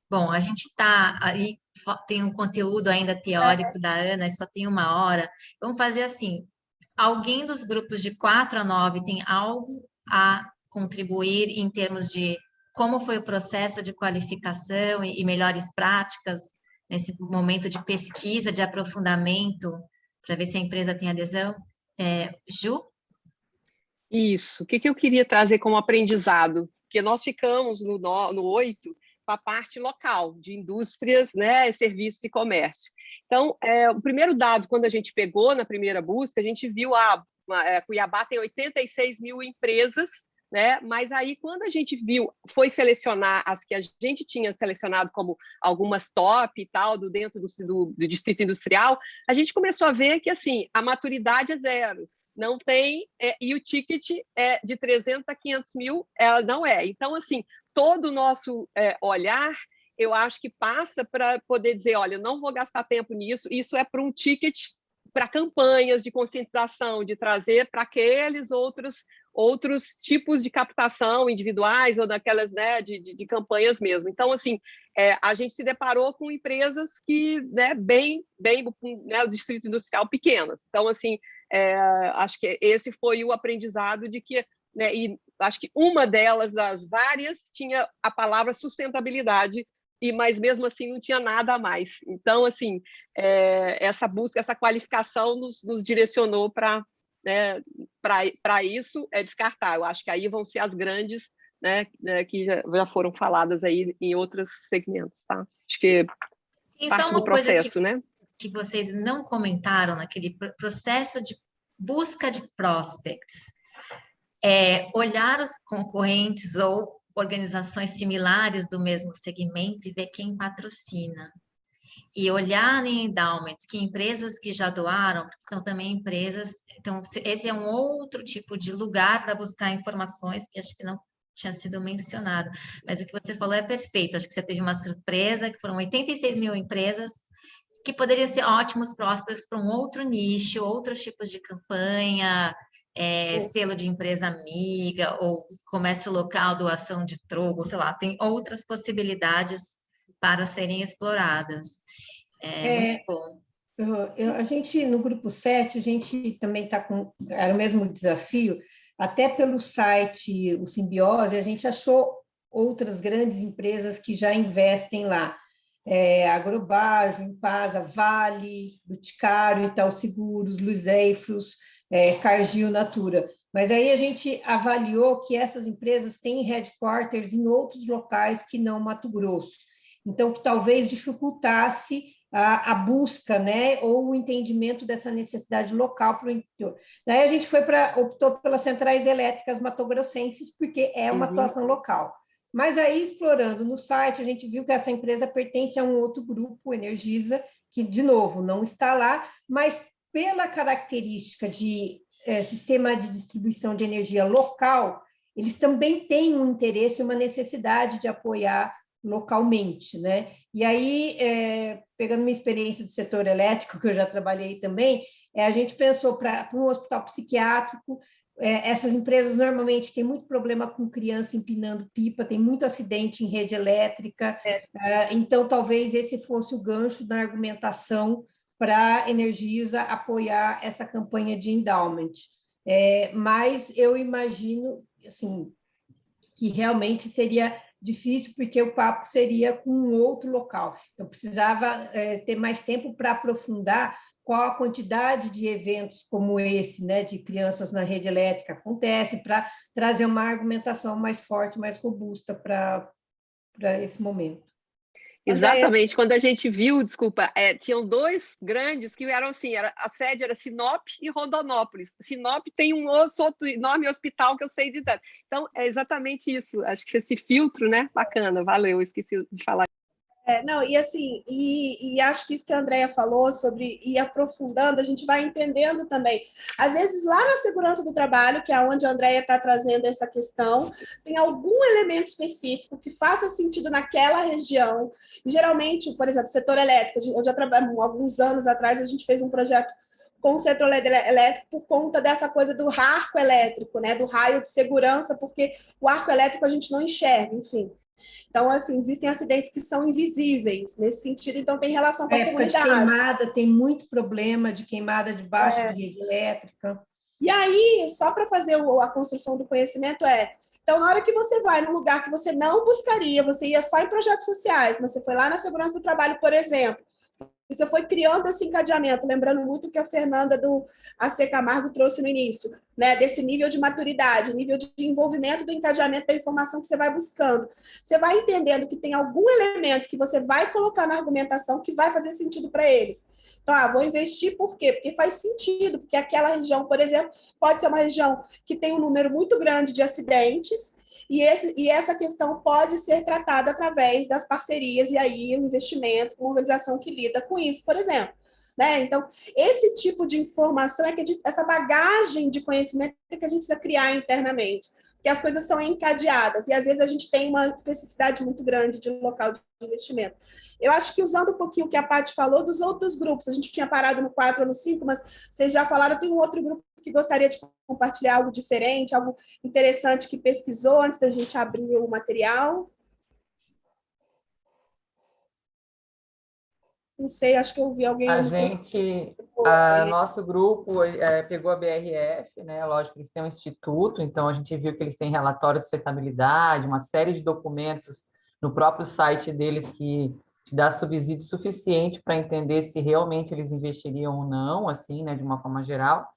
S2: Bom, a gente está aí, tem um conteúdo ainda teórico da Ana, só tem 1 hora. Vamos fazer assim, alguém dos grupos de 4 a 9 tem algo a contribuir em termos de como foi o processo de qualificação e melhores práticas nesse momento de pesquisa, de aprofundamento, para ver se a empresa tem adesão? Ju?
S5: Isso. O que eu queria trazer como aprendizado? Porque nós ficamos no 8 com a parte local, de indústrias, né, serviços e comércio. Então, o primeiro dado, quando a gente pegou na primeira busca, a gente viu Cuiabá tem 86 mil empresas, né? Mas aí, quando a gente foi selecionar as que a gente tinha selecionado como algumas top e tal, dentro do distrito industrial, a gente começou a ver que, assim, a maturidade é 0. Não tem, e o ticket é de 300 a 500 mil, ela não é. Então, assim, todo o nosso olhar, eu acho que passa para poder dizer, olha, eu não vou gastar tempo nisso, isso é para um ticket, para campanhas de conscientização, de trazer para aqueles outros outros tipos de captação individuais ou daquelas, né, de campanhas mesmo. Então, assim, a gente se deparou com empresas que, né, bem, né, o distrito industrial pequenas. Então, assim, acho que esse foi o aprendizado de que, né, e acho que uma delas, das várias, tinha a palavra sustentabilidade, mas mesmo assim não tinha nada a mais. Então, assim, essa busca, essa qualificação nos direcionou para, né, para isso descartar. Eu acho que aí vão ser as grandes, né, que já foram faladas aí em outros segmentos, tá? Acho que
S2: Tem
S5: parte
S2: só uma
S5: do
S2: coisa
S5: processo, né?
S2: que vocês não comentaram naquele processo de busca de prospects. Olhar os concorrentes ou organizações similares do mesmo segmento e ver quem patrocina. E olhar em endowments, que empresas que já doaram, porque são também empresas... Então, esse é um outro tipo de lugar para buscar informações que acho que não tinha sido mencionado. Mas o que você falou é perfeito. Acho que você teve uma surpresa, que foram 86 mil empresas que poderiam ser ótimos prospects para um outro nicho, outros tipos de campanha, selo de empresa amiga, ou comércio local, doação de troco, sei lá, tem outras possibilidades para serem exploradas. Muito bom.
S6: A gente, no Grupo 7, a gente também está com... Era o mesmo desafio, até pelo site, o Simbiose, a gente achou outras grandes empresas que já investem lá. Agrobajo, Impasa, Vale, Boticário, Itaú Seguros, Luiz Dreyfus, Cargill, Natura. Mas aí a gente avaliou que essas empresas têm headquarters em outros locais que não Mato Grosso. Então, que talvez dificultasse a busca, né, ou o entendimento dessa necessidade local para o interior. Daí a gente optou pelas centrais elétricas matogrossenses, porque é uma atuação local. Mas aí, explorando no site, a gente viu que essa empresa pertence a um outro grupo, Energisa, que, de novo, não está lá, mas pela característica de sistema de distribuição de energia local, eles também têm um interesse e uma necessidade de apoiar localmente, né? E aí, pegando minha experiência do setor elétrico, que eu já trabalhei também, a gente pensou para um hospital psiquiátrico. Essas empresas normalmente têm muito problema com criança empinando pipa, tem muito acidente em rede elétrica, então talvez esse fosse o gancho na argumentação para a Energisa apoiar essa campanha de endowment. Mas eu imagino, assim, que realmente seria difícil, porque o papo seria com um outro local. Então, precisava ter mais tempo para aprofundar qual a quantidade de eventos como esse, né, de crianças na rede elétrica acontece, para trazer uma argumentação mais forte, mais robusta para esse momento.
S5: Exatamente, quando a gente viu, desculpa, tinham dois grandes que eram assim, a sede era Sinop e Rondonópolis. Sinop tem um outro enorme hospital que eu sei de tanto. Então, é exatamente isso, acho que esse filtro, né, bacana, valeu, esqueci de falar.
S3: Não, e assim, e acho que isso que a Andrea falou sobre ir aprofundando, a gente vai entendendo também. Às vezes, lá na segurança do trabalho, que é onde a Andrea está trazendo essa questão, tem algum elemento específico que faça sentido naquela região. E, geralmente, por exemplo, setor elétrico, eu já trabalhei, alguns anos atrás, a gente fez um projeto com o setor elétrico por conta dessa coisa do arco elétrico, né, do raio de segurança, porque o arco elétrico a gente não enxerga, enfim. Então, assim, existem acidentes que são invisíveis nesse sentido, então tem relação com a comunidade.
S6: De queimada, tem muito problema de queimada debaixo de rede elétrica.
S3: E aí, só para fazer a construção do conhecimento então, na hora que você vai num lugar que você não buscaria, você ia só em projetos sociais, mas você foi lá na segurança do trabalho, por exemplo, você foi criando esse encadeamento, lembrando muito o que a Fernanda do AC Camargo trouxe no início, né? Desse nível de maturidade, nível de envolvimento do encadeamento da informação que você vai buscando. Você vai entendendo que tem algum elemento que você vai colocar na argumentação que vai fazer sentido para eles. Então, vou investir por quê? Porque faz sentido, porque aquela região, por exemplo, pode ser uma região que tem um número muito grande de acidentes, e essa questão pode ser tratada através das parcerias, e aí o investimento, uma organização que lida com isso, por exemplo. Né? Então, esse tipo de informação essa bagagem de conhecimento que a gente precisa criar internamente, porque as coisas são encadeadas, e às vezes a gente tem uma especificidade muito grande de local de investimento. Eu acho que, usando um pouquinho o que a Paty falou dos outros grupos, a gente tinha parado no 4 ou no 5, mas vocês já falaram, tem um outro grupo que gostaria de compartilhar algo diferente, algo interessante que pesquisou antes da gente abrir o material? Não sei, acho que eu ouvi alguém...
S9: Nosso grupo pegou a BRF, né? Lógico que eles têm um instituto, então a gente viu que eles têm relatório de sustentabilidade, uma série de documentos no próprio site deles que te dá subsídio suficiente para entender se realmente eles investiriam ou não, assim, né? De uma forma geral.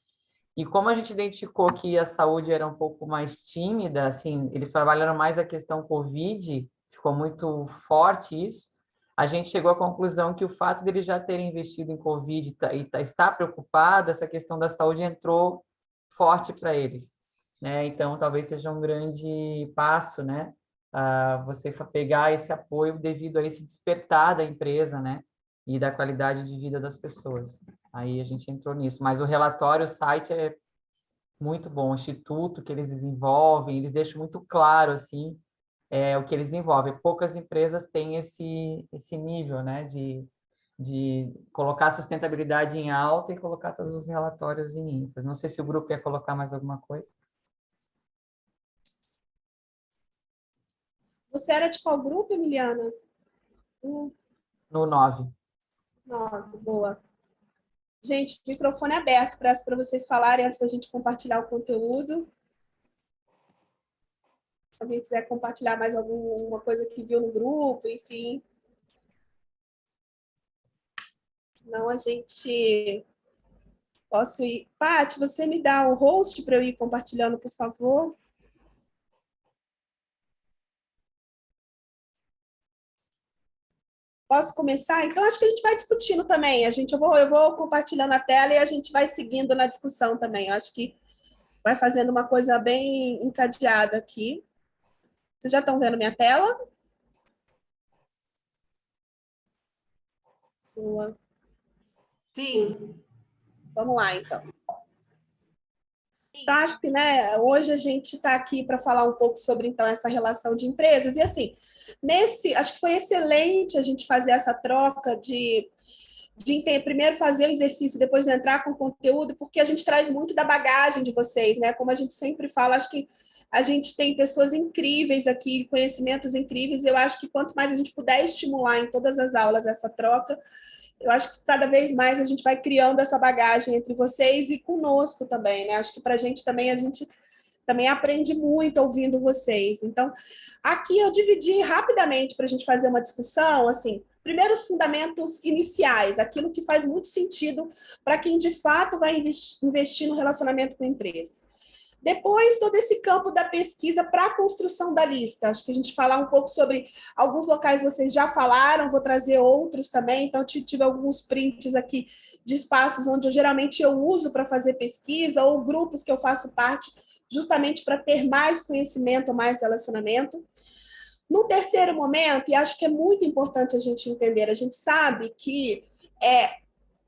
S9: E como a gente identificou que a saúde era um pouco mais tímida, assim, eles trabalharam mais a questão Covid, ficou muito forte isso, a gente chegou à conclusão que o fato deles já terem investido em Covid e estar preocupado, essa questão da saúde entrou forte para eles, né? Então, talvez seja um grande passo, né? Você pegar esse apoio devido a esse despertar da empresa, né? E da qualidade de vida das pessoas. Aí a gente entrou nisso. Mas o relatório, o site é muito bom. O instituto que eles desenvolvem, eles deixam muito claro, assim, o que eles desenvolvem. Poucas empresas têm esse nível, né, de colocar a sustentabilidade em alta e colocar todos os relatórios em ênfase. Não sei se o grupo quer colocar mais alguma coisa.
S3: Você era de qual grupo, Emiliana?
S9: No 9.
S3: 9, boa. Gente, microfone aberto para vocês falarem antes da gente compartilhar o conteúdo. Se alguém quiser compartilhar mais alguma coisa que viu no grupo, enfim. Senão a gente... Posso ir... Paty, você me dá o host para eu ir compartilhando, por favor? Posso começar? Então, acho que a gente vai discutindo também. Eu vou compartilhando a tela e a gente vai seguindo na discussão também. Eu acho que vai fazendo uma coisa bem encadeada aqui. Vocês já estão vendo minha tela? Boa.
S12: Sim.
S3: Vamos lá, então. Então, acho que, né, hoje a gente está aqui para falar um pouco sobre, então, essa relação de empresas. E, assim, acho que foi excelente a gente fazer essa troca de primeiro fazer o exercício, depois entrar com o conteúdo, porque a gente traz muito da bagagem de vocês, né? Como a gente sempre fala, acho que a gente tem pessoas incríveis aqui, conhecimentos incríveis, e eu acho que quanto mais a gente puder estimular em todas as aulas essa troca, eu acho que cada vez mais a gente vai criando essa bagagem entre vocês e conosco também, né? Acho que para a gente também aprende muito ouvindo vocês. Então, aqui eu dividi rapidamente para a gente fazer uma discussão, assim, primeiro os fundamentos iniciais, aquilo que faz muito sentido para quem de fato vai investir no relacionamento com empresas. Depois, todo esse campo da pesquisa para a construção da lista. Acho que a gente falar um pouco sobre alguns locais vocês já falaram, vou trazer outros também. Então, tive alguns prints aqui de espaços onde geralmente eu uso para fazer pesquisa ou grupos que eu faço parte justamente para ter mais conhecimento, mais relacionamento. No terceiro momento, e acho que é muito importante a gente entender, a gente sabe que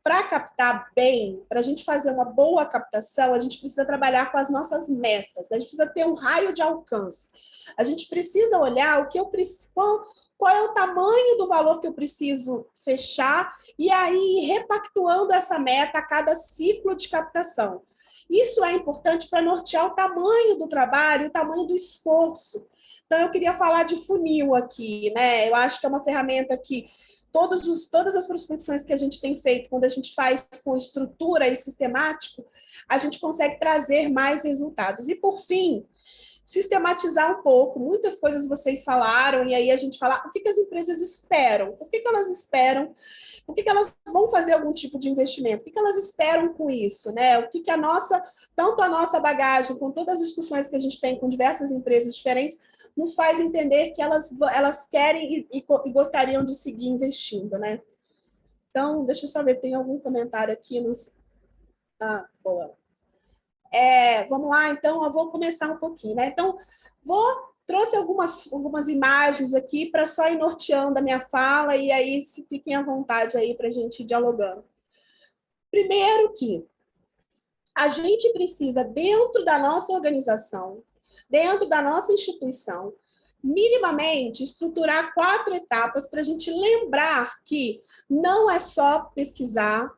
S3: para captar bem, para a gente fazer uma boa captação, a gente precisa trabalhar com as nossas metas, né? A gente precisa ter um raio de alcance. A gente precisa olhar o que eu preciso, qual é o tamanho do valor que eu preciso fechar e aí repactuando essa meta a cada ciclo de captação. Isso é importante para nortear o tamanho do trabalho, o tamanho do esforço. Então, eu queria falar de funil aqui, né? Eu acho que é uma ferramenta que todas as prospecções que a gente tem feito, quando a gente faz com estrutura e sistemático, a gente consegue trazer mais resultados. E, por fim, sistematizar um pouco. Muitas coisas vocês falaram, e aí a gente fala o que as empresas esperam, por que elas esperam, por que elas vão fazer algum tipo de investimento, o que elas esperam com isso, né? O que tanto a nossa bagagem, com todas as discussões que a gente tem com diversas empresas diferentes, nos faz entender que elas querem e gostariam de seguir investindo, né? Então, deixa eu só ver, tem algum comentário aqui boa. Vamos lá, então, eu vou começar um pouquinho, né? Então, trouxe algumas imagens aqui para só ir norteando a minha fala, e aí se fiquem à vontade aí para a gente ir dialogando. Primeiro que a gente precisa, dentro da nossa organização, dentro da nossa instituição, minimamente estruturar 4 etapas para a gente lembrar que não é só pesquisar,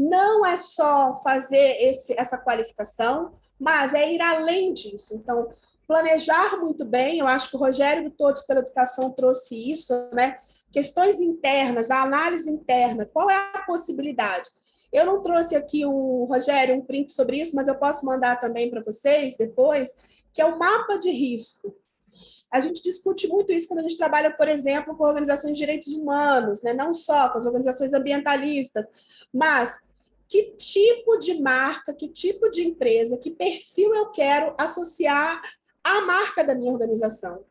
S3: não é só fazer essa qualificação, mas é ir além disso. Então, planejar muito bem, eu acho que o Rogério do Todos pela Educação trouxe isso, né? Questões internas, a análise interna, qual é a possibilidade? Eu não trouxe aqui, Rogério, um print sobre isso, mas eu posso mandar também para vocês depois, que é o mapa de risco. A gente discute muito isso quando a gente trabalha, por exemplo, com organizações de direitos humanos, né? Não só com as organizações ambientalistas, mas que tipo de marca, que tipo de empresa, que perfil eu quero associar à marca da minha organização.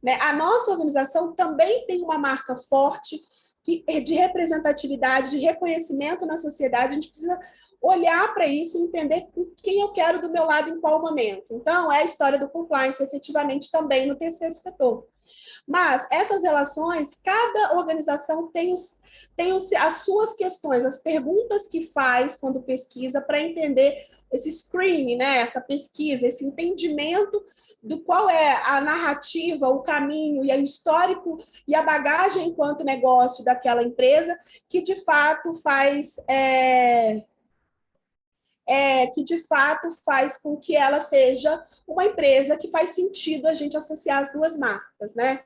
S3: Né? A nossa organização também tem uma marca forte de representatividade, de reconhecimento na sociedade. A gente precisa olhar para isso e entender quem eu quero do meu lado em qual momento. Então, é a história do compliance, efetivamente, também no terceiro setor. Mas essas relações, cada organização tem as suas questões, as perguntas que faz quando pesquisa para entender esse screening, né? Essa pesquisa, esse entendimento do qual é a narrativa, o caminho e o histórico e a bagagem enquanto negócio daquela empresa que de fato faz com que ela seja uma empresa que faz sentido a gente associar as duas marcas, né?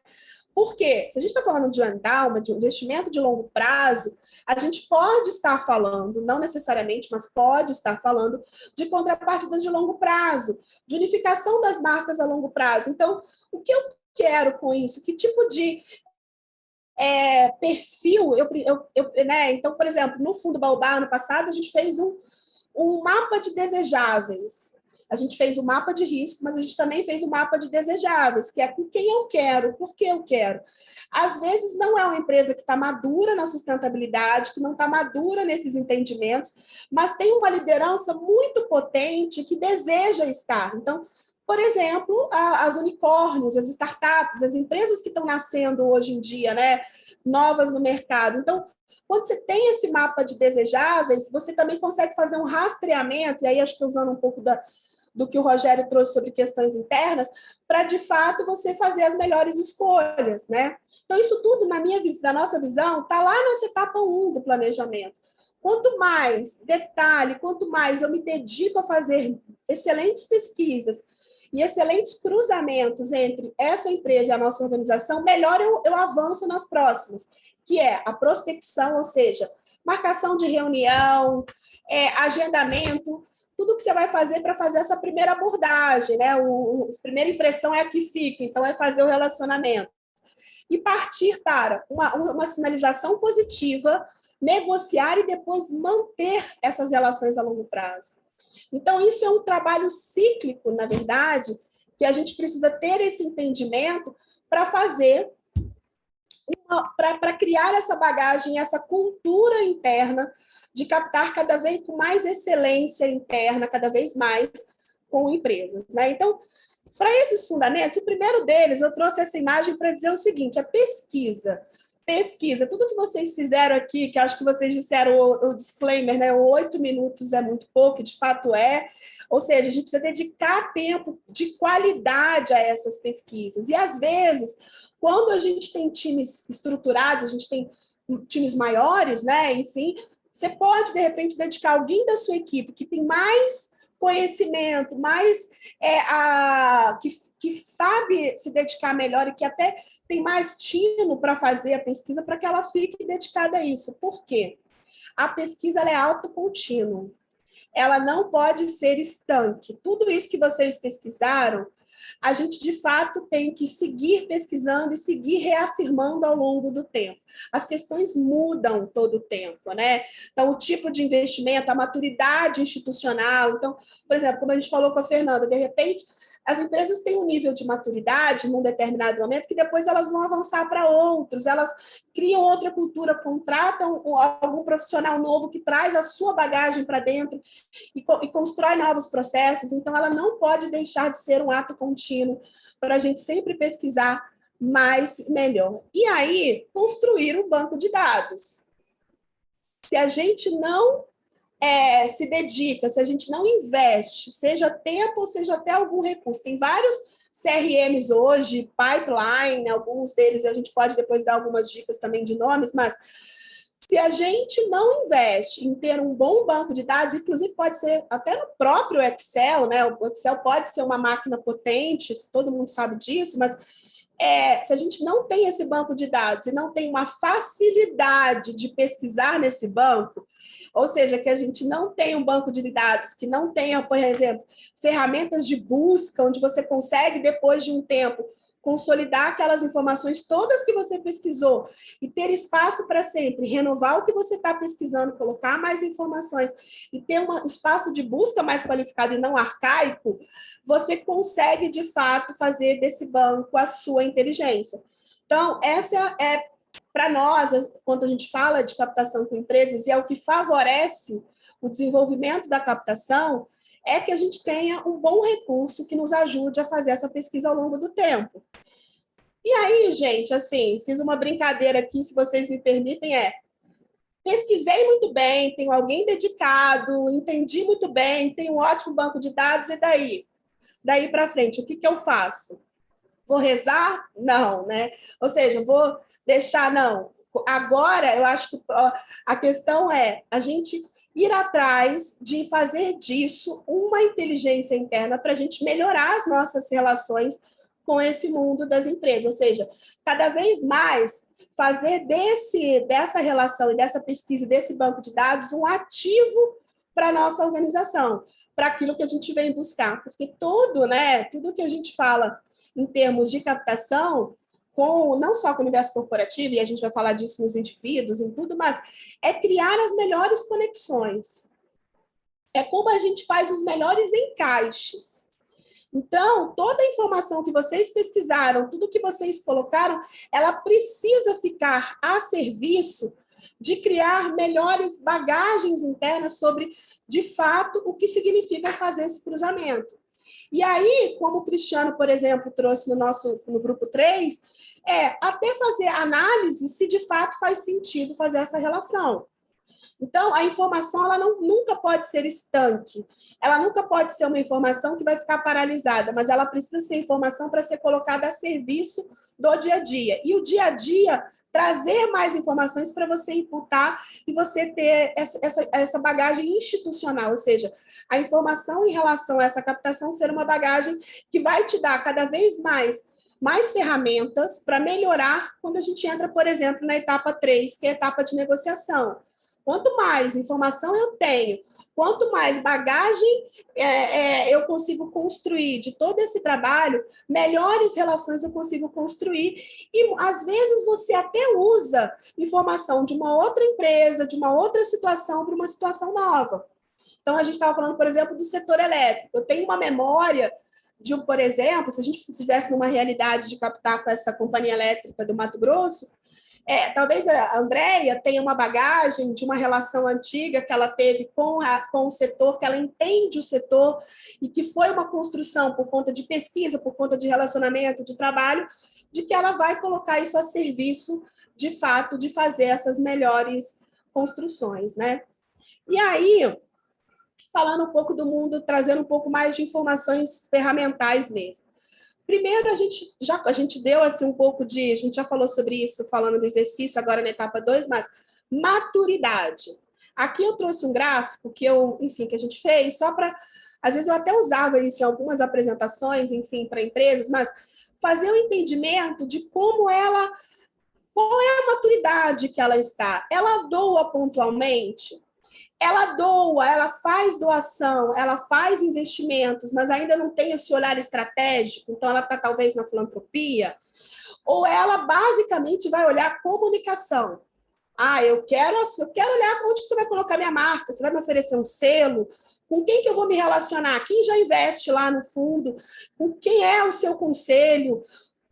S3: Por quê? Se a gente está falando de endowment, de investimento de longo prazo, a gente pode estar falando, não necessariamente, mas pode estar falando de contrapartidas de longo prazo, de unificação das marcas a longo prazo. Então, o que eu quero com isso? Que tipo de perfil? Né? Então, por exemplo, no Fundo Baobá, ano passado, a gente fez um mapa de desejáveis. A gente fez o mapa de risco, mas a gente também fez o mapa de desejáveis, que é com quem eu quero, por que eu quero. Às vezes, não é uma empresa que está madura na sustentabilidade, que não está madura nesses entendimentos, mas tem uma liderança muito potente que deseja estar. Então, por exemplo, as unicórnios, as startups, as empresas que estão nascendo hoje em dia, né, novas no mercado. Então, quando você tem esse mapa de desejáveis, você também consegue fazer um rastreamento, e aí acho que usando um pouco do que o Rogério trouxe sobre questões internas, para, de fato, você fazer as melhores escolhas, né? Então, isso tudo, da nossa visão, está lá nessa etapa 1 do planejamento. Quanto mais detalhe, quanto mais eu me dedico a fazer excelentes pesquisas e excelentes cruzamentos entre essa empresa e a nossa organização, melhor eu avanço nas próximas, que é a prospecção, ou seja, marcação de reunião, agendamento, tudo que você vai fazer para fazer essa primeira abordagem, né? A primeira impressão é a que fica, então é fazer o relacionamento. E partir para uma sinalização positiva, negociar e depois manter essas relações a longo prazo. Então, isso é um trabalho cíclico, na verdade, que a gente precisa ter esse entendimento para fazer, para criar essa bagagem, essa cultura interna de captar cada vez com mais excelência interna, cada vez mais com empresas, né? Então, para esses fundamentos, o primeiro deles, eu trouxe essa imagem para dizer o seguinte, a pesquisa, tudo que vocês fizeram aqui, que acho que vocês disseram o disclaimer, né? 8 minutos é muito pouco, de fato é, ou seja, a gente precisa dedicar tempo de qualidade a essas pesquisas, e às vezes, quando a gente tem times estruturados, a gente tem times maiores, né? Enfim, você pode, de repente, dedicar alguém da sua equipe que tem mais conhecimento, mais que sabe se dedicar melhor e que até tem mais tino para fazer a pesquisa para que ela fique dedicada a isso. Por quê? A pesquisa ela é autocontínua. Ela não pode ser estanque. Tudo isso que vocês pesquisaram, a gente, de fato, tem que seguir pesquisando e seguir reafirmando ao longo do tempo. As questões mudam todo o tempo, né? Então, o tipo de investimento, a maturidade institucional. Então, por exemplo, como a gente falou com a Fernanda, de repente, as empresas têm um nível de maturidade num determinado momento que depois elas vão avançar para outros, elas criam outra cultura, contratam algum profissional novo que traz a sua bagagem para dentro e constrói novos processos. Então, ela não pode deixar de ser um ato contínuo para a gente sempre pesquisar mais e melhor. E aí, construir um banco de dados. Se a gente não se dedica, se a gente não investe, seja tempo ou seja até algum recurso, tem vários CRMs hoje, pipeline, alguns deles a gente pode depois dar algumas dicas também de nomes, mas Se a gente não investe em ter um bom banco de dados, inclusive pode ser até no próprio Excel, né? O Excel pode ser uma máquina potente, todo mundo sabe disso, mas se a gente não tem esse banco de dados e não tem uma facilidade de pesquisar nesse banco, ou seja, que a gente não tem um banco de dados que não tenha, por exemplo, ferramentas de busca, onde você consegue, depois de um tempo, consolidar aquelas informações todas que você pesquisou e ter espaço para sempre renovar o que você está pesquisando, colocar mais informações e ter um espaço de busca mais qualificado e não arcaico, você consegue, de fato, fazer desse banco a sua inteligência. Então, essa é, para nós, quando a gente fala de captação com empresas, e é o que favorece o desenvolvimento da captação, é que a gente tenha um bom recurso que nos ajude a fazer essa pesquisa ao longo do tempo. E aí, gente, assim, fiz uma brincadeira aqui, se vocês me permitem, pesquisei muito bem, tenho alguém dedicado, entendi muito bem, tenho um ótimo banco de dados, e daí? Daí para frente, o que eu faço? Vou rezar? Não, né? Ou seja, vou deixar, não. Agora, eu acho que a questão é a gente ir atrás de fazer disso uma inteligência interna para a gente melhorar as nossas relações com esse mundo das empresas. Ou seja, cada vez mais fazer dessa relação e dessa pesquisa, desse banco de dados, um ativo para a nossa organização, para aquilo que a gente vem buscar. Porque tudo que a gente fala em termos de captação, não só com o universo corporativo, e a gente vai falar disso nos indivíduos, em tudo, mas é criar as melhores conexões. É como a gente faz os melhores encaixes. Então, toda a informação que vocês pesquisaram, tudo que vocês colocaram, ela precisa ficar a serviço de criar melhores bagagens internas sobre, de fato, o que significa fazer esse cruzamento. E aí, como o Cristiano, por exemplo, trouxe no grupo 3, até fazer análise se de fato faz sentido fazer essa relação. Então, a informação ela nunca pode ser estanque, ela nunca pode ser uma informação que vai ficar paralisada, mas ela precisa ser informação para ser colocada a serviço do dia a dia. E o dia a dia trazer mais informações para você imputar e você ter essa bagagem institucional, ou seja, a informação em relação a essa captação ser uma bagagem que vai te dar cada vez mais ferramentas para melhorar quando a gente entra, por exemplo, na etapa 3, que é a etapa de negociação. Quanto mais informação eu tenho, quanto mais bagagem eu consigo construir de todo esse trabalho, melhores relações eu consigo construir. E, às vezes, você até usa informação de uma outra empresa, de uma outra situação, para uma situação nova. Então, a gente estava falando, por exemplo, do setor elétrico. Eu tenho uma memória por exemplo, se a gente estivesse numa realidade de captar com essa companhia elétrica do Mato Grosso, talvez a Andréia tenha uma bagagem de uma relação antiga que ela teve com o setor, que ela entende o setor e que foi uma construção por conta de pesquisa, por conta de relacionamento, de trabalho, de que ela vai colocar isso a serviço, de fato, de fazer essas melhores construções, né? E aí, falando um pouco do mundo, trazendo um pouco mais de informações ferramentais mesmo. Primeiro, a gente deu assim, um pouco de... A gente já falou sobre isso, falando do exercício, agora na etapa 2, mas maturidade. Aqui eu trouxe um gráfico que a gente fez só para... Às vezes eu até usava isso em algumas apresentações, enfim, para empresas, mas fazer o entendimento de qual é a maturidade que ela está. Ela doa pontualmente? Ela doa, ela faz doação, ela faz investimentos, mas ainda não tem esse olhar estratégico, então ela está talvez na filantropia, ou ela basicamente vai olhar comunicação. Eu quero olhar onde que você vai colocar minha marca, você vai me oferecer um selo, com quem que eu vou me relacionar, quem já investe lá no fundo, com quem é o seu conselho,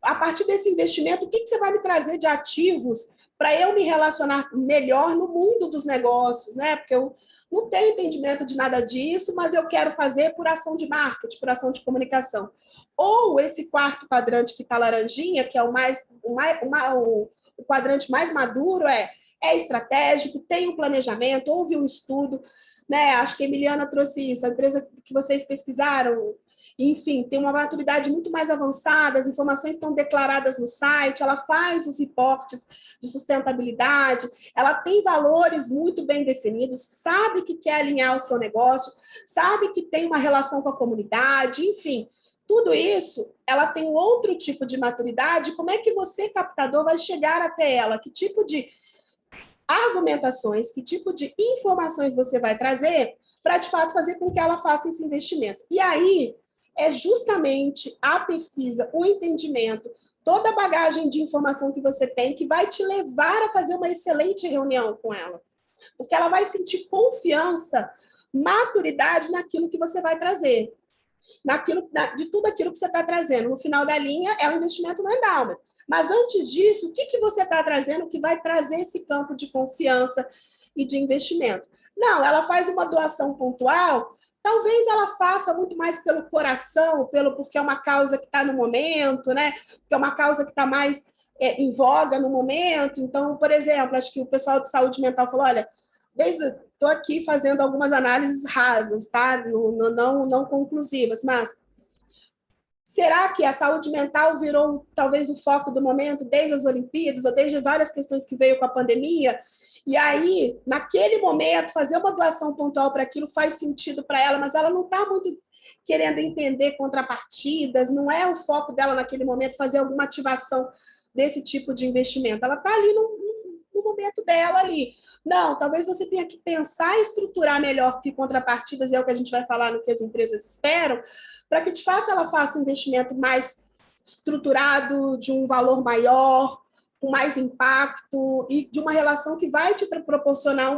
S3: a partir desse investimento, o que você vai me trazer de ativos para eu me relacionar melhor no mundo dos negócios, né? Porque eu não tenho entendimento de nada disso, mas eu quero fazer por ação de marketing, por ação de comunicação. Ou esse quarto quadrante que está laranjinha, que é o quadrante mais maduro, é estratégico, tem um planejamento, houve um estudo, né? Acho que a Emiliana trouxe isso, a empresa que vocês pesquisaram, enfim, tem uma maturidade muito mais avançada, as informações estão declaradas no site, ela faz os reportes de sustentabilidade, ela tem valores muito bem definidos, sabe que quer alinhar o seu negócio, sabe que tem uma relação com a comunidade, enfim, tudo isso, ela tem um outro tipo de maturidade. Como é que você, captador, vai chegar até ela? Que tipo de argumentações, que tipo de informações você vai trazer para, de fato, fazer com que ela faça esse investimento? E aí, é justamente a pesquisa, o entendimento, toda a bagagem de informação que você tem que vai te levar a fazer uma excelente reunião com ela. Porque ela vai sentir confiança, maturidade naquilo que você vai trazer. De tudo aquilo que você está trazendo. No final da linha, é o investimento no endowment. Mas antes disso, o que você está trazendo que vai trazer esse campo de confiança e de investimento? Não, ela faz uma doação pontual, talvez ela faça muito mais pelo coração, porque é uma causa que está no momento, né? Porque é uma causa que está mais em voga no momento. Então, por exemplo, acho que o pessoal de saúde mental falou, olha, estou aqui fazendo algumas análises rasas, tá? Não conclusivas, mas será que a saúde mental virou talvez o foco do momento desde as Olimpíadas, ou desde várias questões que veio com a pandemia? E aí, naquele momento, fazer uma doação pontual para aquilo faz sentido para ela, mas ela não está muito querendo entender contrapartidas, não é o foco dela naquele momento fazer alguma ativação desse tipo de investimento. Ela está ali no momento dela ali. Não, talvez você tenha que pensar e estruturar melhor que contrapartidas, é o que a gente vai falar no que as empresas esperam, para que de fato ela faça um investimento mais estruturado, de um valor maior, com mais impacto e de uma relação que vai te proporcionar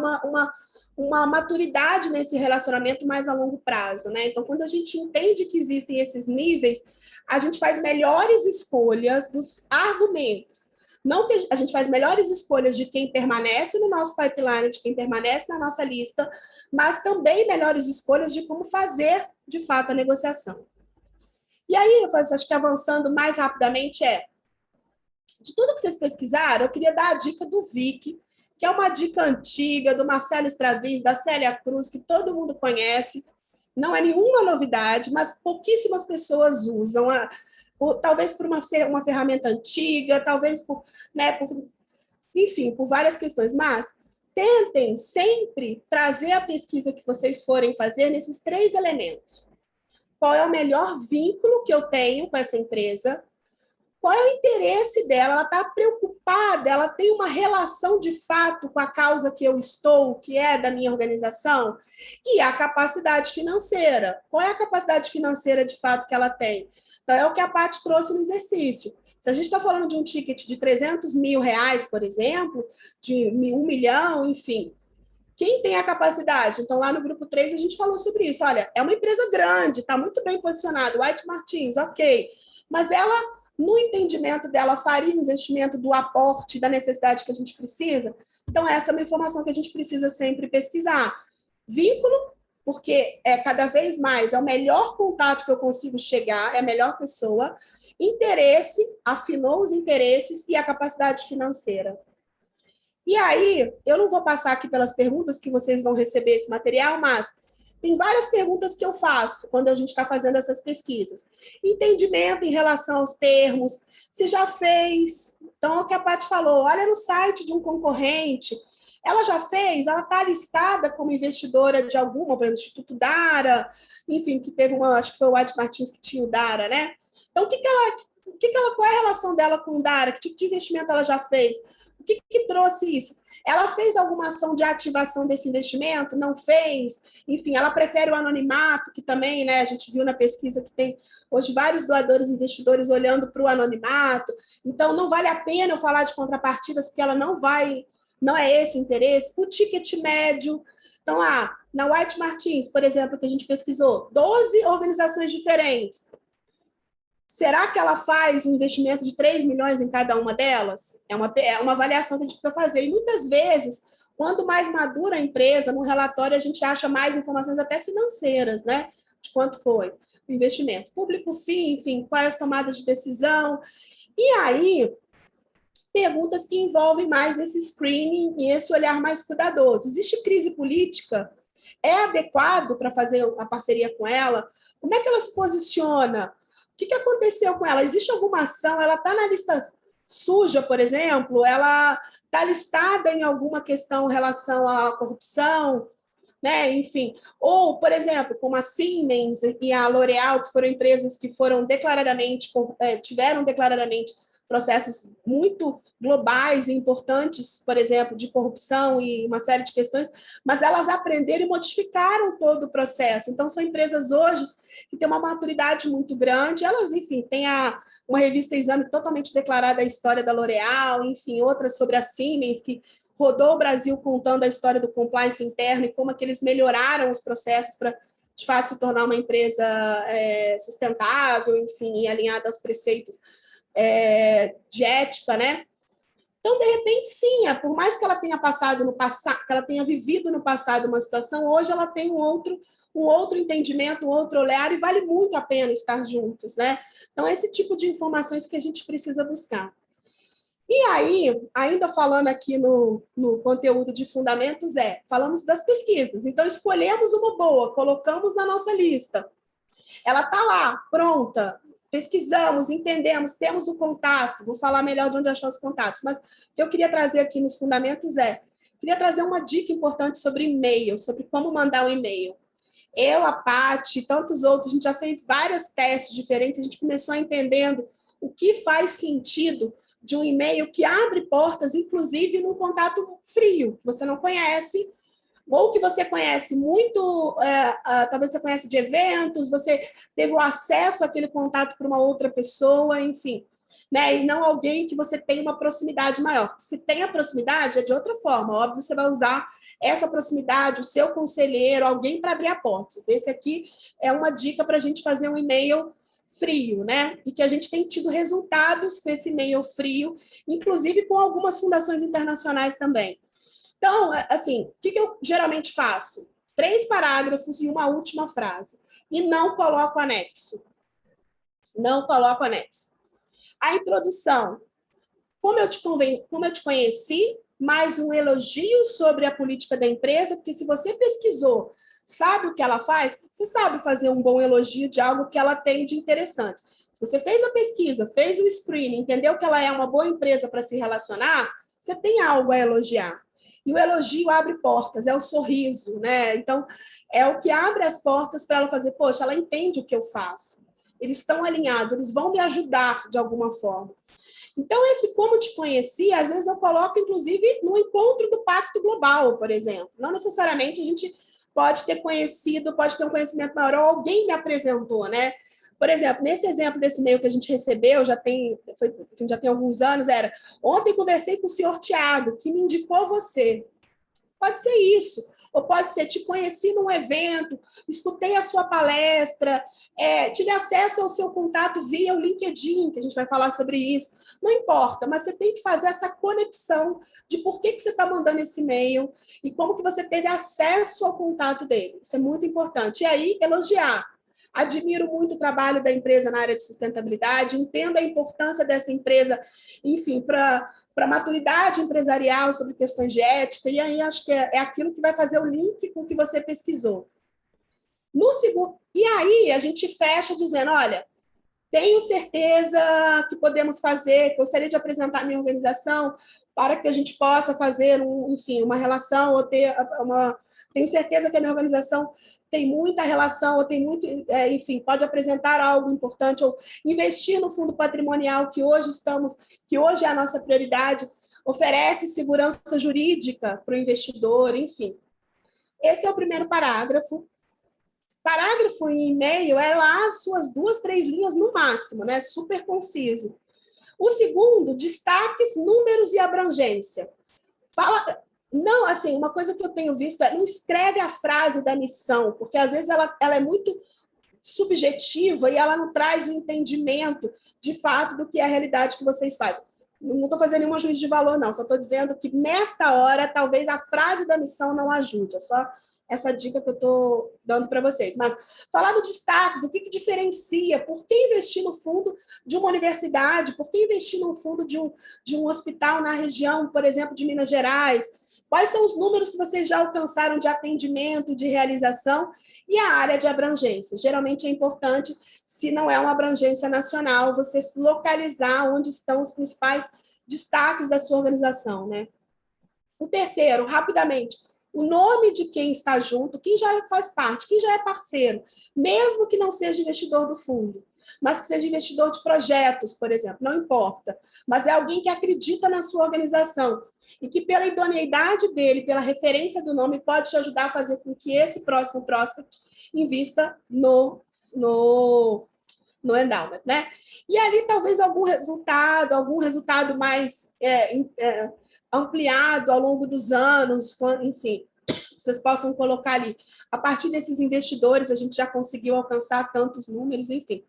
S3: uma maturidade nesse relacionamento mais a longo prazo, né? Então, quando a gente entende que existem esses níveis, a gente faz melhores escolhas dos argumentos. Não que a gente faz melhores escolhas de quem permanece no nosso pipeline, de quem permanece na nossa lista, mas também melhores escolhas de como fazer, de fato, a negociação. E aí, eu acho que avançando mais rapidamente de tudo que vocês pesquisaram, eu queria dar a dica do Vic, que é uma dica antiga, do Marcelo Stravis, da Célia Cruz, que todo mundo conhece, não é nenhuma novidade, mas pouquíssimas pessoas usam, talvez por uma ferramenta antiga, talvez enfim, por várias questões, mas tentem sempre trazer a pesquisa que vocês forem fazer nesses 3 elementos. Qual é o melhor vínculo que eu tenho com essa empresa? Qual é o interesse dela? Ela está preocupada? Ela tem uma relação de fato com a causa que eu estou, que é da minha organização? E a capacidade financeira. Qual é a capacidade financeira de fato que ela tem? Então, é o que a Paty trouxe no exercício. Se a gente está falando de um ticket de 300 mil reais, por exemplo, de 1 milhão, enfim, quem tem a capacidade? Então, lá no grupo 3, a gente falou sobre isso. Olha, é uma empresa grande, está muito bem posicionada, White Martins, ok. Mas ela, no entendimento dela, faria investimento do aporte, da necessidade que a gente precisa? Então, essa é uma informação que a gente precisa sempre pesquisar. Vínculo, porque cada vez mais é o melhor contato que eu consigo chegar, é a melhor pessoa. Interesse, afinou os interesses e a capacidade financeira. E aí, eu não vou passar aqui pelas perguntas que vocês vão receber esse material, mas tem várias perguntas que eu faço quando a gente está fazendo essas pesquisas. Entendimento em relação aos termos, se já fez. Então, o que a Paty falou, olha no site de um concorrente, ela já fez, ela está listada como investidora de alguma, por exemplo, Instituto Dara, enfim, que teve acho que foi o White Martins que tinha o Dara, né? Então, qual é a relação dela com o Dara? Que tipo de investimento ela já fez? O que trouxe isso? Ela fez alguma ação de ativação desse investimento? Não fez? Enfim, ela prefere o anonimato, que também, né, a gente viu na pesquisa que tem hoje vários doadores e investidores olhando para o anonimato. Então, não vale a pena eu falar de contrapartidas, porque ela não é esse o interesse. O ticket médio. Então, na White Martins, por exemplo, que a gente pesquisou, 12 organizações diferentes. Será que ela faz um investimento de 3 milhões em cada uma delas? É uma avaliação que a gente precisa fazer. E muitas vezes, quanto mais madura a empresa, no relatório a gente acha mais informações até financeiras, né? De quanto foi o investimento. Público-fim, enfim, quais as tomadas de decisão. E aí, perguntas que envolvem mais esse screening e esse olhar mais cuidadoso. Existe crise política? É adequado para fazer a parceria com ela? Como é que ela se posiciona? O que aconteceu com ela? Existe alguma ação? Ela está na lista suja, por exemplo? Ela está listada em alguma questão em relação à corrupção? Né? Enfim, ou, por exemplo, como a Siemens e a L'Oréal, que foram empresas que foram tiveram declaradamente processos muito globais e importantes, por exemplo, de corrupção e uma série de questões, mas elas aprenderam e modificaram todo o processo. Então, são empresas hoje que têm uma maturidade muito grande, elas, enfim, têm uma revista Exame totalmente declarada a história da L'Oréal, enfim, outras sobre a Siemens, que rodou o Brasil contando a história do compliance interno e como é que eles melhoraram os processos para, de fato, se tornar uma empresa sustentável, enfim, alinhada aos preceitos de ética, né? Então, de repente, sim, por mais que ela tenha passado no passado, que ela tenha vivido no passado uma situação, hoje ela tem um outro entendimento, um outro olhar, e vale muito a pena estar juntos, né? Então, esse tipo de informações que a gente precisa buscar. E aí, ainda falando aqui no conteúdo de fundamentos, falamos das pesquisas. Então, escolhemos uma boa, colocamos na nossa lista. Ela está lá, pronta, pesquisamos, entendemos, temos o contato. Vou falar melhor de onde achar os contatos. Mas o que eu queria trazer aqui nos fundamentos queria trazer uma dica importante sobre e-mail, sobre como mandar um e-mail. Eu, a Paty, e tantos outros, a gente já fez vários testes diferentes, a gente começou entendendo o que faz sentido de um e-mail que abre portas, inclusive num contato frio, que você não conhece, ou que você conhece muito, talvez você conhece de eventos, você teve o acesso àquele contato para uma outra pessoa, enfim, né? E não alguém que você tem uma proximidade maior. Se tem a proximidade, é de outra forma. Óbvio, você vai usar essa proximidade, o seu conselheiro, alguém para abrir a porta. Esse aqui é uma dica para a gente fazer um e-mail frio, né? E que a gente tem tido resultados com esse e-mail frio, inclusive com algumas fundações internacionais também. Então, assim, o que eu geralmente faço? 3 parágrafos e uma última frase. E não coloco anexo. Não coloco anexo. A introdução. Como eu te conheci, mais um elogio sobre a política da empresa, porque se você pesquisou, sabe o que ela faz, você sabe fazer um bom elogio de algo que ela tem de interessante. Se você fez a pesquisa, fez o screening, entendeu que ela é uma boa empresa para se relacionar, você tem algo a elogiar. E o elogio abre portas, é o sorriso, né? Então, é o que abre as portas para ela fazer, poxa, ela entende o que eu faço. Eles estão alinhados, eles vão me ajudar de alguma forma. Então, esse como te conheci, às vezes eu coloco, inclusive, no encontro do Pacto Global, por exemplo. Não necessariamente a gente pode ter conhecido, pode ter um conhecimento maior, ou alguém me apresentou, né? Por exemplo, nesse exemplo desse e-mail que a gente recebeu, já tem alguns anos, ontem conversei com o senhor Tiago, que me indicou você. Pode ser isso. Ou pode ser, te conheci num evento, escutei a sua palestra, tive acesso ao seu contato via o LinkedIn, que a gente vai falar sobre isso. Não importa, mas você tem que fazer essa conexão de por que você está mandando esse e-mail e como que você teve acesso ao contato dele. Isso é muito importante. E aí, elogiar. Admiro muito o trabalho da empresa na área de sustentabilidade, entendo a importância dessa empresa, enfim, para a maturidade empresarial sobre questões de ética, e aí acho que é aquilo que vai fazer o link com o que você pesquisou. No segundo, e aí a gente fecha dizendo, olha, tenho certeza que podemos fazer, gostaria de apresentar minha organização para que a gente possa fazer, uma relação, ou ter tenho certeza que a minha organização tem muita relação, ou tem muito, pode apresentar algo importante, ou investir no fundo patrimonial que hoje é a nossa prioridade, oferece segurança jurídica para o investidor, enfim. Esse é o primeiro parágrafo. Parágrafo em e-mail é lá as suas 2, 3 linhas no máximo, né? Super conciso. O segundo, destaques, números e abrangência. Não, assim, uma coisa que eu tenho visto não escreve a frase da missão, porque às vezes ela é muito subjetiva e ela não traz o entendimento, de fato, do que é a realidade que vocês fazem. Não estou fazendo nenhum juízo de valor, não, só estou dizendo que, nesta hora, talvez a frase da missão não ajude, é só essa dica que eu estou dando para vocês. Mas falar do destaques, o que diferencia, por que investir no fundo de uma universidade, por que investir no fundo de um hospital na região, por exemplo, de Minas Gerais, Quais são os números que vocês já alcançaram de atendimento, de realização e a área de abrangência? Geralmente é importante, se não é uma abrangência nacional, você localizar onde estão os principais destaques da sua organização, né? O terceiro, rapidamente, o nome de quem está junto, quem já faz parte, quem já é parceiro, mesmo que não seja investidor do fundo, mas que seja investidor de projetos, por exemplo, não importa, mas é alguém que acredita na sua organização e que pela idoneidade dele, pela referência do nome, pode te ajudar a fazer com que esse próximo prospect invista no endowment, né? E ali talvez algum resultado mais ampliado ao longo dos anos, enfim, vocês possam colocar ali. A partir desses investidores, a gente já conseguiu alcançar tantos números, enfim.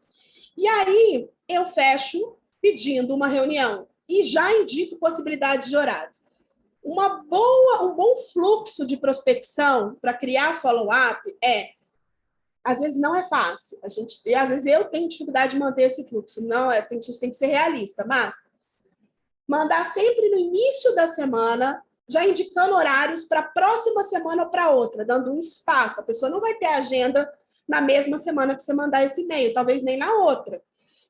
S3: E aí, eu fecho pedindo uma reunião e já indico possibilidades de horários. Um bom fluxo de prospecção para criar follow-up às vezes não é fácil. Às vezes eu tenho dificuldade de manter esse fluxo. Não, a gente tem que ser realista, mas mandar sempre no início da semana, já indicando horários para a próxima semana ou para outra, dando um espaço. A pessoa não vai ter agenda na mesma semana que você mandar esse e-mail, talvez nem na outra.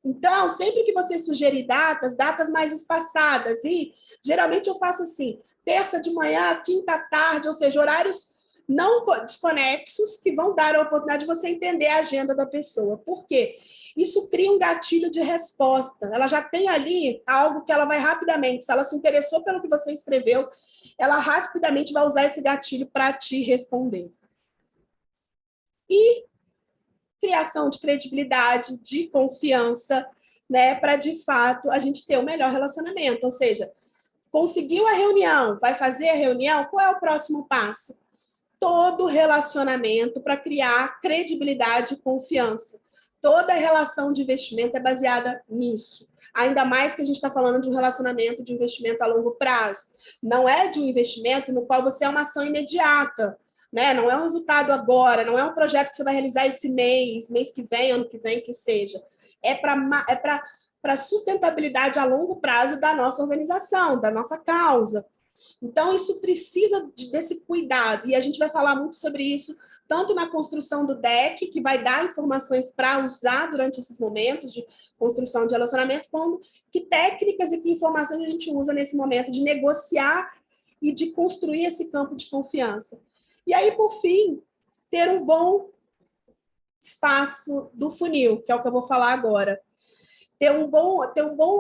S3: Então, sempre que você sugerir datas mais espaçadas, e geralmente eu faço assim, terça de manhã, quinta à tarde, ou seja, horários não desconexos que vão dar a oportunidade de você entender a agenda da pessoa. Por quê? Isso cria um gatilho de resposta. Ela já tem ali algo que ela vai rapidamente, se ela se interessou pelo que você escreveu, ela rapidamente vai usar esse gatilho para te responder. E criação de credibilidade, de confiança, né, para, de fato, a gente ter o melhor relacionamento. Ou seja, conseguiu a reunião, vai fazer a reunião, qual é o próximo passo? Todo relacionamento para criar credibilidade e confiança. Toda relação de investimento é baseada nisso. Ainda mais que a gente está falando de um relacionamento de investimento a longo prazo. Não é de um investimento no qual você é uma ação imediata, né? Não é um resultado agora, não é um projeto que você vai realizar esse mês que vem, ano que vem, que seja. É para sustentabilidade a longo prazo da nossa organização, da nossa causa. Então, isso precisa desse cuidado, e a gente vai falar muito sobre isso, tanto na construção do deck, que vai dar informações para usar durante esses momentos de construção de relacionamento, como que técnicas e que informações a gente usa nesse momento de negociar e de construir esse campo de confiança. E aí, por fim, ter um bom espaço do funil, que é o que eu vou falar agora. Ter um bom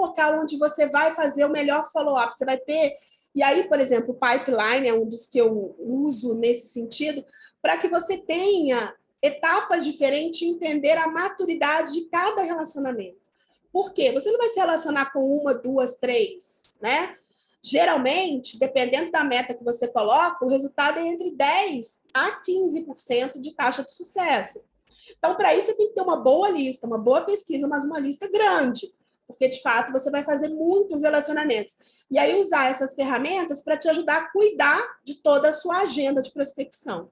S3: local onde você vai fazer o melhor follow-up. Você vai ter... E aí, por exemplo, o pipeline é um dos que eu uso nesse sentido, para que você tenha etapas diferentes e entender a maturidade de cada relacionamento. Por quê? Você não vai se relacionar com uma, duas, três, né? Geralmente, dependendo da meta que você coloca, o resultado é entre 10% a 15% de taxa de sucesso. Então, para isso, você tem que ter uma boa lista, uma boa pesquisa, mas uma lista grande, porque, de fato, você vai fazer muitos relacionamentos. E aí, usar essas ferramentas para te ajudar a cuidar de toda a sua agenda de prospecção.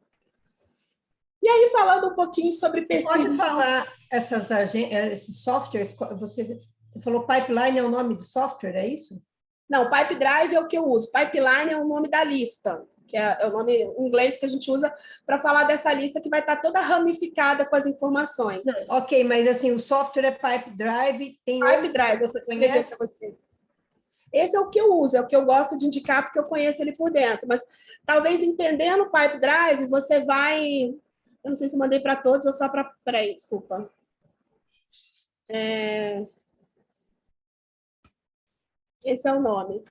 S3: E aí, falando um pouquinho sobre pesquisa...
S6: Pode falar esses softwares, você falou Pipeline é o nome do software, é isso?
S3: Não, Pipedrive é o que eu uso. Pipeline é o nome da lista, que é o nome em inglês que a gente usa para falar dessa lista que vai estar toda ramificada com as informações.
S6: Ok, mas assim, o software é Pipedrive, tem
S3: Pipedrive,
S6: você conhece?
S3: Esse é o que eu uso, é o que eu gosto de indicar porque eu conheço ele por dentro, mas talvez entendendo o Pipedrive, você vai... Eu não sei se eu mandei para todos ou só para... Peraí, desculpa. Esse é o nome.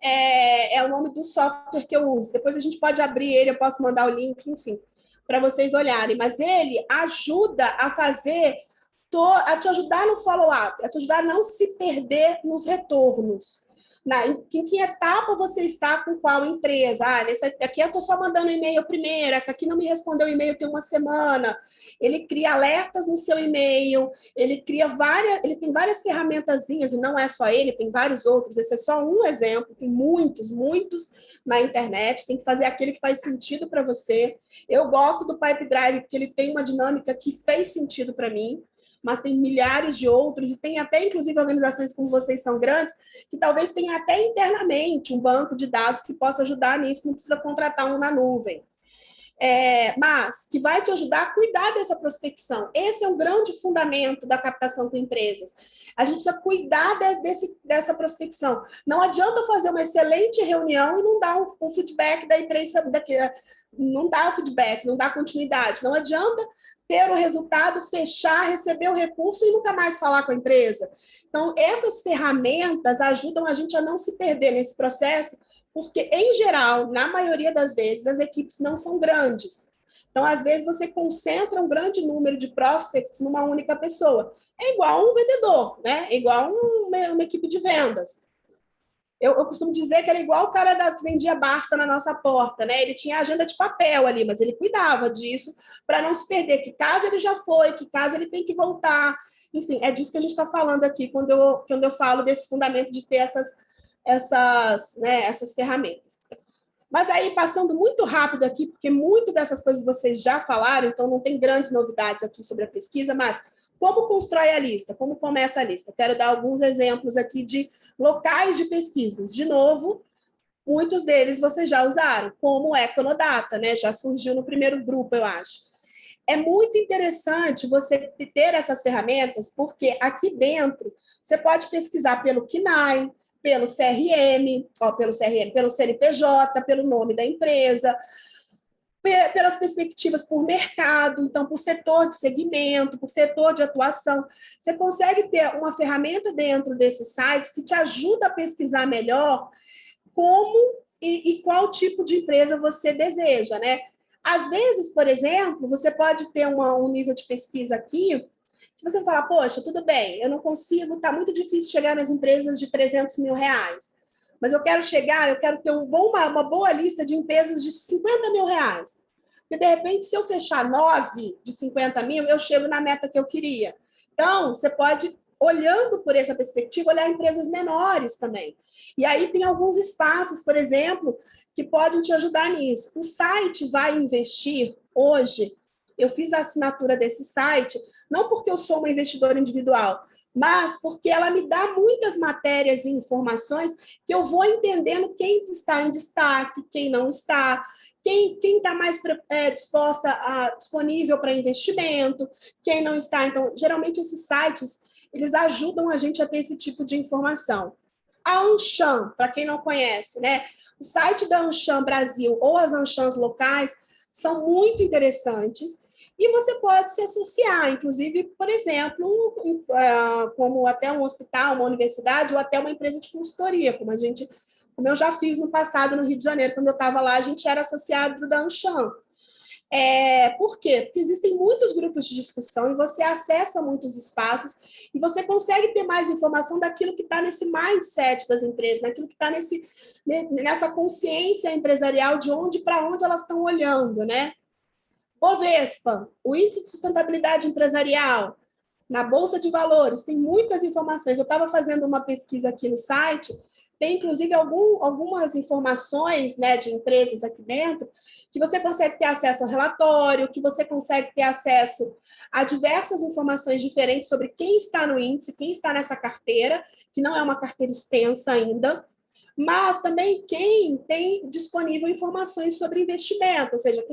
S3: É o nome do software que eu uso. Depois a gente pode abrir ele, eu posso mandar o link, enfim, para vocês olharem. Mas ele ajuda a fazer, a te ajudar no follow-up, a te ajudar a não se perder nos retornos. Em que etapa você está com qual empresa? Nessa aqui eu estou só mandando e-mail primeiro, essa aqui não me respondeu o e-mail tem uma semana. Ele cria alertas no seu e-mail, ele tem várias ferramentazinhas, e não é só ele, tem vários outros. Esse é só um exemplo, tem muitos na internet, tem que fazer aquele que faz sentido para você. Eu gosto do Pipedrive porque ele tem uma dinâmica que fez sentido para mim. mas tem milhares de outros, e tem até, inclusive, organizações como vocês são grandes, que talvez tenha até internamente um banco de dados que possa ajudar nisso, não precisa contratar um na nuvem. Mas que vai te ajudar a cuidar dessa prospecção. Esse é um grande fundamento da captação com empresas. A gente precisa cuidar dessa prospecção. Não adianta fazer uma excelente reunião e não dar um feedback não dá feedback, não dá continuidade. Não adianta ter o resultado, fechar, receber o recurso e nunca mais falar com a empresa. Então, essas ferramentas ajudam a gente a não se perder nesse processo, porque, em geral, na maioria das vezes, as equipes não são grandes. Então, às vezes, você concentra um grande número de prospects numa única pessoa. É igual um vendedor, né? É igual uma equipe de vendas. Eu costumo dizer que era igual o cara que vendia Barça na nossa porta, né? Ele tinha agenda de papel ali, mas ele cuidava disso para não se perder, que caso ele já foi, que caso ele tem que voltar. Enfim, é disso que a gente está falando aqui quando eu falo desse fundamento de ter essas ferramentas. Mas aí, passando muito rápido aqui, porque muito dessas coisas vocês já falaram, então não tem grandes novidades aqui sobre a pesquisa, mas como constrói a lista? Como começa a lista? Quero dar alguns exemplos aqui de locais de pesquisas. De novo, muitos deles vocês já usaram, como o Econodata, né? Já surgiu no primeiro grupo, eu acho. É muito interessante você ter essas ferramentas, porque aqui dentro você pode pesquisar pelo KNAI, pelo CRM, pelo CNPJ, pelo nome da empresa, pelas perspectivas por mercado, então, por setor de segmento, por setor de atuação. Você consegue ter uma ferramenta dentro desses sites que te ajuda a pesquisar melhor como e qual tipo de empresa você deseja, né? Às vezes, por exemplo, você pode ter um nível de pesquisa aqui que você fala, poxa, tudo bem, eu não consigo, está muito difícil chegar nas empresas de R$300 mil, mas eu quero ter uma boa lista de empresas de R$50 mil. Porque, de repente, se eu fechar 9 de 50 mil, eu chego na meta que eu queria. Então, você pode, olhando por essa perspectiva, olhar empresas menores também. E aí tem alguns espaços, por exemplo, que podem te ajudar nisso. O site Vai Investir, hoje, eu fiz a assinatura desse site, não porque eu sou uma investidora individual, mas porque ela me dá muitas matérias e informações que eu vou entendendo quem está em destaque, quem não está, quem está mais disponível para investimento, quem não está. Então, geralmente, esses sites, eles ajudam a gente a ter esse tipo de informação. A Ancham, para quem não conhece, né? O site da Ancham Brasil ou as Anchams locais são muito interessantes. E você pode se associar, inclusive, por exemplo, como até um hospital, uma universidade, ou até uma empresa de consultoria, como eu já fiz no passado no Rio de Janeiro, quando eu estava lá, a gente era associado da Ancham. Por quê? Porque existem muitos grupos de discussão e você acessa muitos espaços e você consegue ter mais informação daquilo que está nesse mindset das empresas, daquilo que está nessa consciência empresarial de para onde elas estão olhando, né? Bovespa, o Índice de Sustentabilidade Empresarial, na Bolsa de Valores, tem muitas informações. Eu estava fazendo uma pesquisa aqui no site, tem inclusive algumas informações, né, de empresas aqui dentro, que você consegue ter acesso ao relatório, que você consegue ter acesso a diversas informações diferentes sobre quem está no índice, quem está nessa carteira, que não é uma carteira extensa ainda, mas também quem tem disponível informações sobre investimento, ou seja,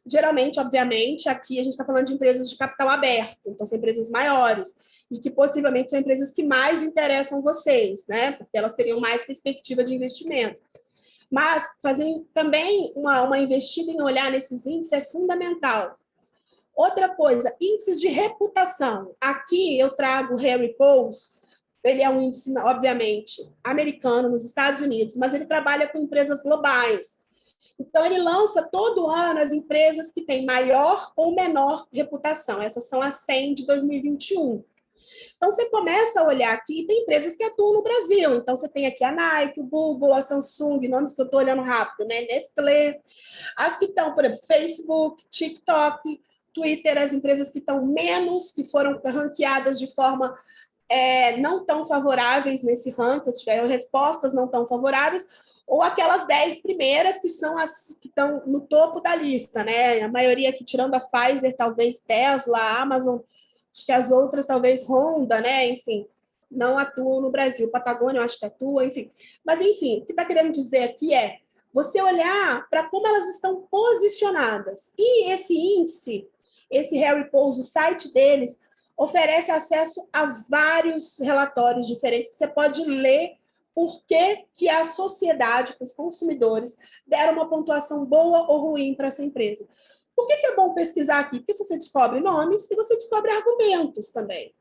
S3: geralmente, obviamente, aqui a gente está falando de empresas de capital aberto, então são empresas maiores, e que possivelmente são empresas que mais interessam vocês, né? Porque elas teriam mais perspectiva de investimento. Mas fazer também uma investida em olhar nesses índices é fundamental. Outra coisa, índices de reputação. Aqui eu trago o Harry Post. Ele é um índice, obviamente, americano, nos Estados Unidos, mas ele trabalha com empresas globais. Então, ele lança todo ano as empresas que têm maior ou menor reputação. Essas são as 100 de 2021. Então, você começa a olhar aqui, tem empresas que atuam no Brasil. Então, você tem aqui a Nike, o Google, a Samsung, nomes que eu estou olhando rápido, né? Nestlé. As que estão, por exemplo, Facebook, TikTok, Twitter, as empresas que estão menos, que foram ranqueadas de forma não tão favoráveis nesse ranking, tiveram respostas não tão favoráveis, ou aquelas 10 primeiras que são as que estão no topo da lista, né? A maioria aqui, tirando a Pfizer, talvez Tesla, Amazon, Acho que as outras, talvez Honda, né? Enfim, não atuam no Brasil. Patagônia, eu acho que atua, enfim. Mas, enfim, o que está querendo dizer aqui é você olhar para como elas estão posicionadas. E esse índice, esse Harry Poll, o site deles, oferece acesso a vários relatórios diferentes que você pode ler por que a sociedade, os consumidores, deram uma pontuação boa ou ruim para essa empresa. Por que é bom pesquisar aqui? Porque você descobre nomes e você descobre argumentos também.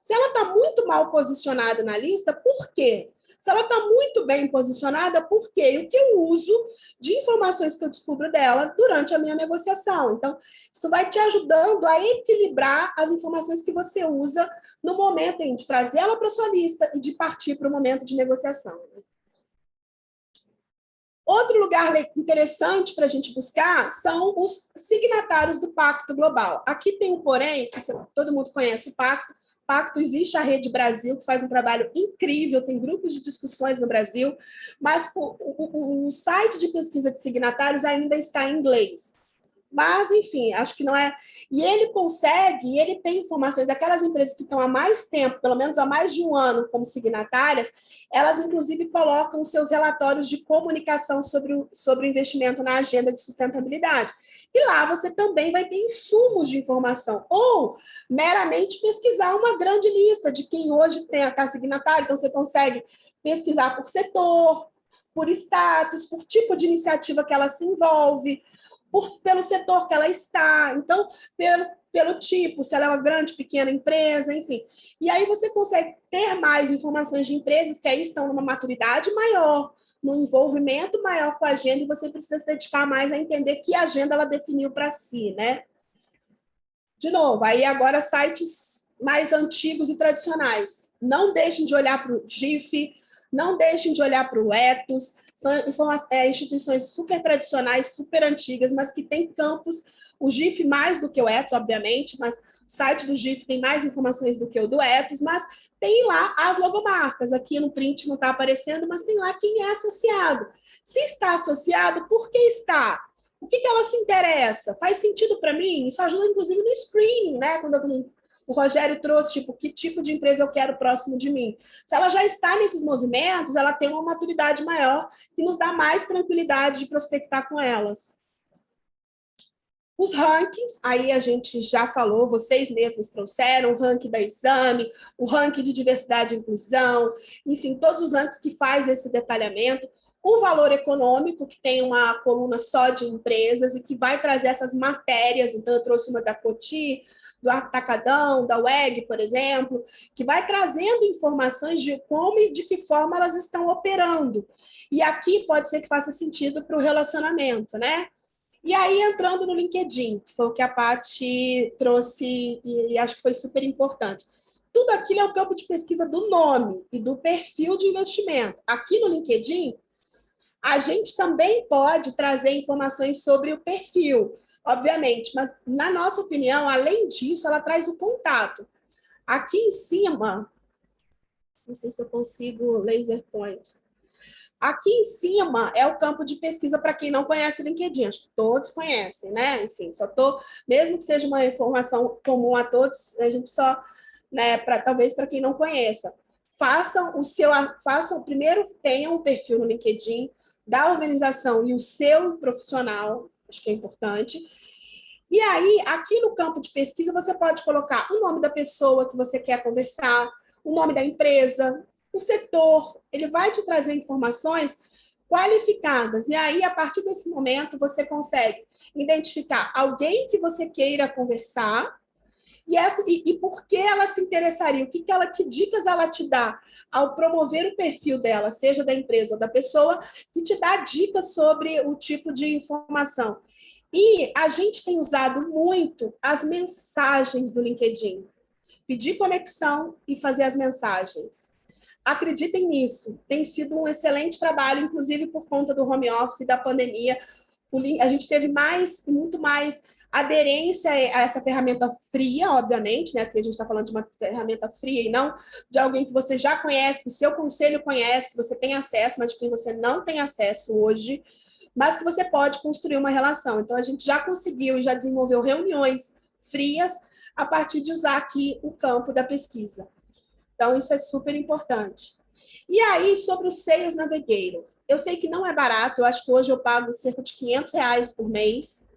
S3: Se ela está muito mal posicionada na lista, por quê? Se ela está muito bem posicionada, por quê? E o que eu uso de informações que eu descubro dela durante a minha negociação. Então, isso vai te ajudando a equilibrar as informações que você usa no momento de trazer ela para a sua lista e de partir para o momento de negociação. Outro lugar interessante para a gente buscar são os signatários do Pacto Global. Aqui tem um porém, que todo mundo conhece o Pacto, existe a Rede Brasil, que faz um trabalho incrível, tem grupos de discussões no Brasil, mas o site de pesquisa de signatários ainda está em inglês. Mas, enfim, acho que não é... E ele consegue, ele tem informações daquelas empresas que estão há mais tempo, pelo menos há mais de um ano como signatárias, elas, inclusive, colocam seus relatórios de comunicação sobre o investimento na agenda de sustentabilidade. E lá você também vai ter insumos de informação, ou meramente pesquisar uma grande lista de quem hoje está signatário, então você consegue pesquisar por setor, por status, por tipo de iniciativa que ela se envolve, pelo setor que ela está, então, pelo tipo, se ela é uma grande, pequena empresa, enfim. E aí você consegue ter mais informações de empresas que aí estão numa maturidade maior, num envolvimento maior com a agenda, e você precisa se dedicar mais a entender que agenda ela definiu para si, né? De novo, aí agora sites mais antigos e tradicionais. Não deixem de olhar para o GIF, não deixem de olhar para o Ethos, são instituições super tradicionais, super antigas, mas que têm campos, o GIF mais do que o Ethos, obviamente, mas o site do GIF tem mais informações do que o do Ethos, mas tem lá as logomarcas, aqui no print não está aparecendo, mas tem lá quem é associado. Se está associado, por que está? O que ela se interessa? Faz sentido para mim? Isso ajuda, inclusive, no screening, né? Quando o Rogério trouxe, tipo, que tipo de empresa eu quero próximo de mim. Se ela já está nesses movimentos, ela tem uma maturidade maior que nos dá mais tranquilidade de prospectar com elas. Os rankings, aí a gente já falou, vocês mesmos trouxeram, o ranking da Exame, o ranking de diversidade e inclusão, enfim, todos os rankings que faz esse detalhamento. O valor econômico, que tem uma coluna só de empresas e que vai trazer essas matérias, então eu trouxe uma da Coty, do Atacadão, da WEG, por exemplo, que vai trazendo informações de como e de que forma elas estão operando. E aqui pode ser que faça sentido para o relacionamento, né? E aí, entrando no LinkedIn, que foi o que a Paty trouxe e acho que foi super importante. Tudo aquilo é o campo de pesquisa do nome e do perfil de investimento. Aqui no LinkedIn, a gente também pode trazer informações sobre o perfil, obviamente, mas, na nossa opinião, além disso, ela traz o contato. Aqui em cima, não sei se eu consigo laser point. Aqui em cima é o campo de pesquisa para quem não conhece o LinkedIn. Acho que todos conhecem, né? Enfim, mesmo que seja uma informação comum a todos, a gente só, né, talvez para quem não conheça, primeiro tenham um perfil no LinkedIn da organização e o seu profissional, acho que é importante. E aí, aqui no campo de pesquisa, você pode colocar o nome da pessoa que você quer conversar, o nome da empresa, o setor. Ele vai te trazer informações qualificadas. E aí, a partir desse momento, você consegue identificar alguém que você queira conversar e por que ela se interessaria, que dicas ela te dá ao promover o perfil dela, seja da empresa ou da pessoa, que te dá dicas sobre o tipo de informação. E a gente tem usado muito as mensagens do LinkedIn. Pedir conexão e fazer as mensagens. Acreditem nisso. Tem sido um excelente trabalho, inclusive por conta do home office e da pandemia. A gente teve muito mais aderência a essa ferramenta fria, obviamente, né? Porque a gente está falando de uma ferramenta fria e não de alguém que você já conhece, que o seu conselho conhece, que você tem acesso, mas de quem você não tem acesso hoje, mas que você pode construir uma relação. Então, a gente já conseguiu e já desenvolveu reuniões frias a partir de usar aqui o campo da pesquisa. Então, isso é super importante. E aí, sobre o Sales Navigator, eu sei que não é barato, eu acho que hoje eu pago cerca de R$500 por mês,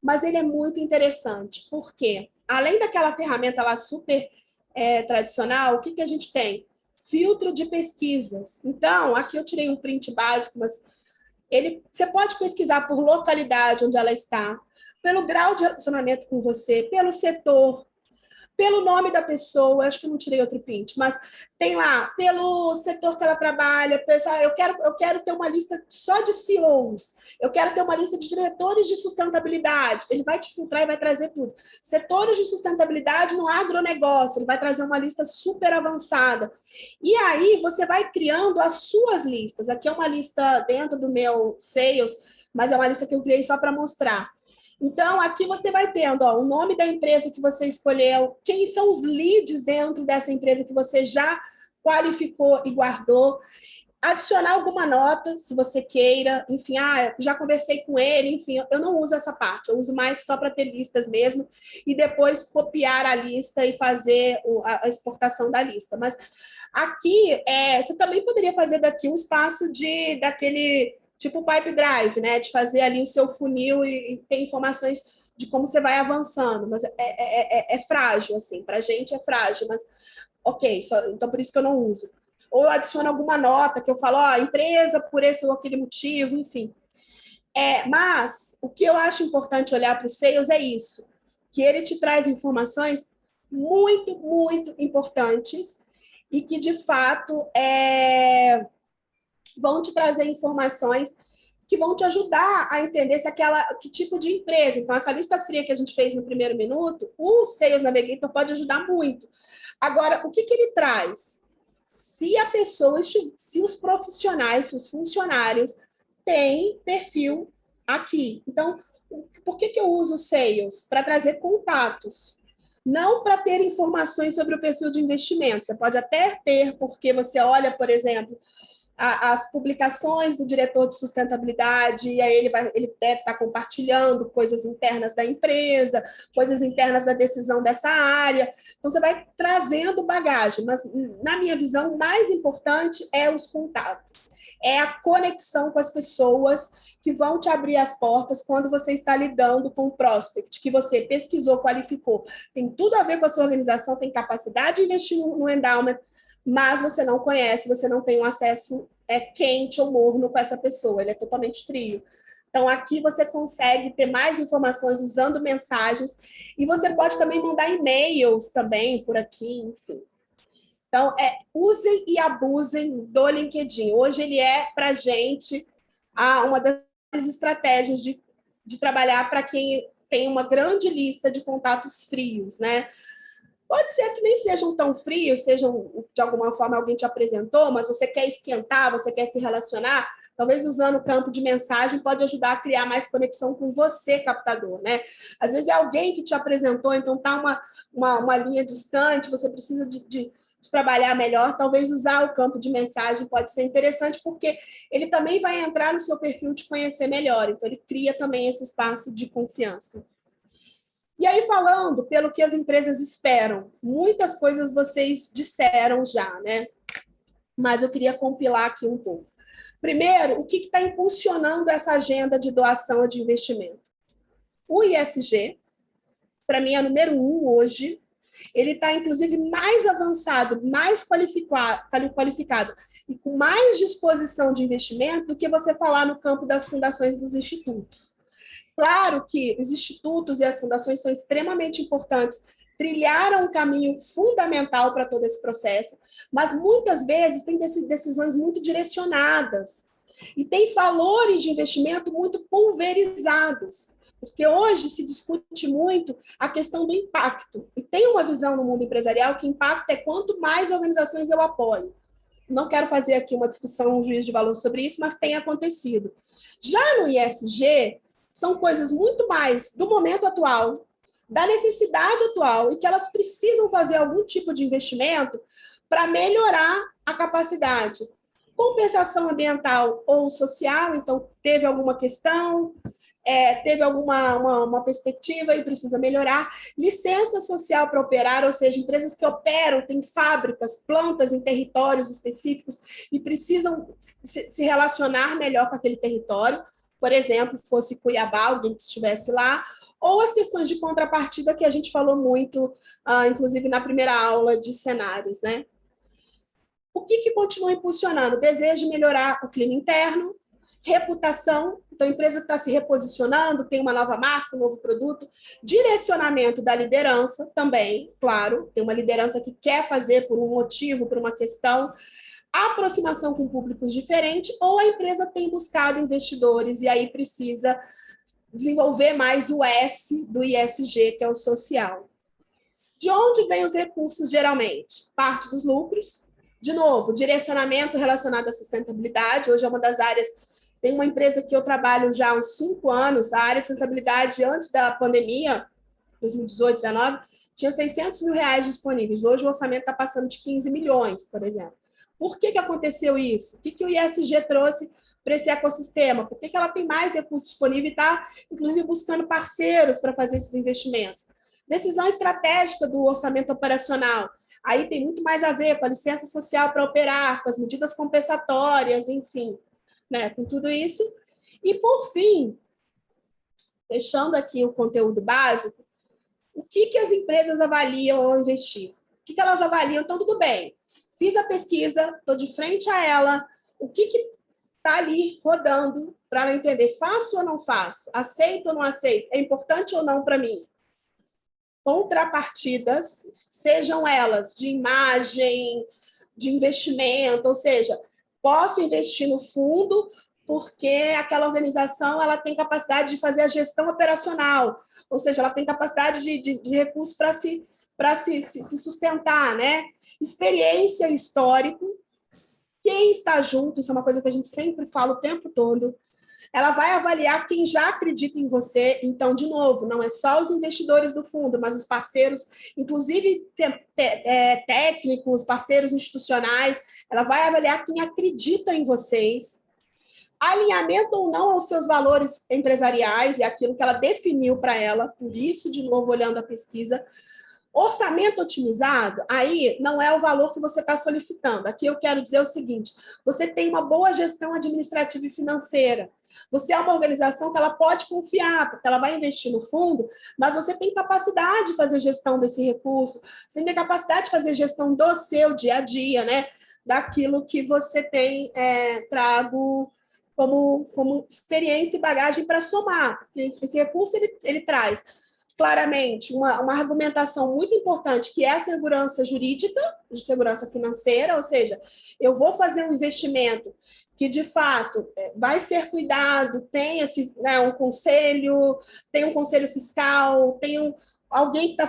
S3: mas ele é muito interessante, porque além daquela ferramenta lá super tradicional, o que a gente tem? Filtro de pesquisas. Então, aqui eu tirei um print básico, mas você pode pesquisar por localidade onde ela está, pelo grau de relacionamento com você, pelo setor, pelo nome da pessoa, acho que eu não tirei outro print, mas tem lá, pelo setor que ela trabalha, pessoal, eu quero ter uma lista só de CEOs, eu quero ter uma lista de diretores de sustentabilidade, ele vai te filtrar e vai trazer tudo. Setores de sustentabilidade no agronegócio, ele vai trazer uma lista super avançada. E aí você vai criando as suas listas. Aqui é uma lista dentro do meu Sales, mas é uma lista que eu criei só para mostrar. Então, aqui você vai tendo o nome da empresa que você escolheu, quem são os leads dentro dessa empresa que você já qualificou e guardou, adicionar alguma nota, se você queira, enfim, já conversei com ele, enfim, eu não uso essa parte, eu uso mais só para ter listas mesmo, e depois copiar a lista e fazer a exportação da lista. Mas aqui, você também poderia fazer daqui um espaço daquele tipo Pipe Drive, né? De fazer ali o seu funil e ter informações de como você vai avançando. Mas é frágil, assim. Para a gente é frágil, mas ok, então por isso que eu não uso. Ou eu adiciono alguma nota que eu falo, empresa por esse ou aquele motivo, enfim. Mas o que eu acho importante olhar para o Sales é isso, que ele te traz informações muito, muito importantes e que, de fato, vão te trazer informações que vão te ajudar a entender que tipo de empresa. Então, essa lista fria que a gente fez no primeiro minuto, o Sales Navigator pode ajudar muito. Agora, o que ele traz? Se a pessoa, se os profissionais, se os funcionários têm perfil aqui. Então, por que eu uso o Sales? Para trazer contatos. Não para ter informações sobre o perfil de investimento. Você pode até ter, porque você olha, por exemplo, as publicações do diretor de sustentabilidade, e aí ele deve estar compartilhando coisas internas da empresa, coisas internas da decisão dessa área. Então, você vai trazendo bagagem, mas, na minha visão, o mais importante é os contatos. É a conexão com as pessoas que vão te abrir as portas quando você está lidando com o prospect, que você pesquisou, qualificou. Tem tudo a ver com a sua organização, tem capacidade de investir no endowment, mas você não conhece, você não tem um acesso quente ou morno com essa pessoa, ele é totalmente frio. Então, aqui você consegue ter mais informações usando mensagens, e você pode também mandar e-mails também por aqui, enfim. Então, usem e abusem do LinkedIn. Hoje ele é, para a gente, uma das estratégias de trabalhar para quem tem uma grande lista de contatos frios, né? Pode ser que nem sejam tão frios, sejam, de alguma forma, alguém te apresentou, mas você quer esquentar, você quer se relacionar, talvez usando o campo de mensagem pode ajudar a criar mais conexão com você, captador, né? Às vezes é alguém que te apresentou, então está uma linha distante, você precisa de trabalhar melhor, talvez usar o campo de mensagem pode ser interessante, porque ele também vai entrar no seu perfil de conhecer melhor, então ele cria também esse espaço de confiança. E aí, falando pelo que as empresas esperam, muitas coisas vocês disseram já, né? Mas eu queria compilar aqui um pouco. Primeiro, o que está impulsionando essa agenda de doação de investimento? O ISG, para mim, é número 1 hoje. Ele está, inclusive, mais avançado, mais qualificado e com mais disposição de investimento do que você falar no campo das fundações e dos institutos. Claro que os institutos e as fundações são extremamente importantes, trilharam um caminho fundamental para todo esse processo, mas muitas vezes tem decisões muito direcionadas e tem valores de investimento muito pulverizados, porque hoje se discute muito a questão do impacto, e tem uma visão no mundo empresarial que impacto é quanto mais organizações eu apoio. Não quero fazer aqui uma discussão, um juízo de valor sobre isso, mas tem acontecido. Já no ISG, são coisas muito mais do momento atual, da necessidade atual, e que elas precisam fazer algum tipo de investimento para melhorar a capacidade. Compensação ambiental ou social, então teve alguma questão, teve uma perspectiva e precisa melhorar. Licença social para operar, ou seja, empresas que operam, têm fábricas, plantas em territórios específicos e precisam se relacionar melhor com aquele território. Por exemplo, fosse Cuiabá, alguém que estivesse lá, ou as questões de contrapartida que a gente falou muito, inclusive na primeira aula de cenários, né? O que continua impulsionando? Desejo de melhorar o clima interno, reputação, então a empresa está se reposicionando, tem uma nova marca, um novo produto, direcionamento da liderança também, claro, tem uma liderança que quer fazer por um motivo, por uma questão, aproximação com públicos diferentes, ou a empresa tem buscado investidores e aí precisa desenvolver mais o S do ISG, que é o social. De onde vêm os recursos, geralmente? Parte dos lucros. De novo, direcionamento relacionado à sustentabilidade. Hoje é uma das áreas... Tem uma empresa que eu trabalho já há uns 5 anos, a área de sustentabilidade, antes da pandemia, 2018, 2019, tinha 600 mil reais disponíveis. Hoje o orçamento está passando de 15 milhões, por exemplo. Por que aconteceu isso? O que o ISG trouxe para esse ecossistema? Por que ela tem mais recursos disponíveis e está, inclusive, buscando parceiros para fazer esses investimentos? Decisão estratégica do orçamento operacional. Aí tem muito mais a ver com a licença social para operar, com as medidas compensatórias, enfim, né, com tudo isso. E, por fim, fechando aqui o conteúdo básico, o que as empresas avaliam ao investir? O que elas avaliam? Então, tudo bem, fiz a pesquisa, estou de frente a ela, o que está ali rodando para ela entender, faço ou não faço? Aceito ou não aceito? É importante ou não para mim? Contrapartidas, sejam elas de imagem, de investimento, ou seja, posso investir no fundo porque aquela organização ela tem capacidade de fazer a gestão operacional, ou seja, ela tem capacidade de recursos para se sustentar, né? Experiência, histórico, quem está junto, isso é uma coisa que a gente sempre fala o tempo todo, ela vai avaliar quem já acredita em você. Então, de novo, não é só os investidores do fundo, mas os parceiros, inclusive técnicos, parceiros institucionais, ela vai avaliar quem acredita em vocês, alinhamento ou não aos seus valores empresariais, é aquilo que ela definiu para ela, por isso, de novo, olhando a pesquisa. Orçamento otimizado, aí não é o valor que você está solicitando. Aqui eu quero dizer o seguinte, você tem uma boa gestão administrativa e financeira, você é uma organização que ela pode confiar, porque ela vai investir no fundo, mas você tem capacidade de fazer gestão desse recurso, você tem capacidade de fazer gestão do seu dia a dia, né? Daquilo que você tem trago como experiência e bagagem para somar, porque esse recurso ele traz claramente uma argumentação muito importante, que é a segurança jurídica, de segurança financeira, ou seja, eu vou fazer um investimento que, de fato, vai ser cuidado, tem um conselho, tem um conselho fiscal, tem alguém que está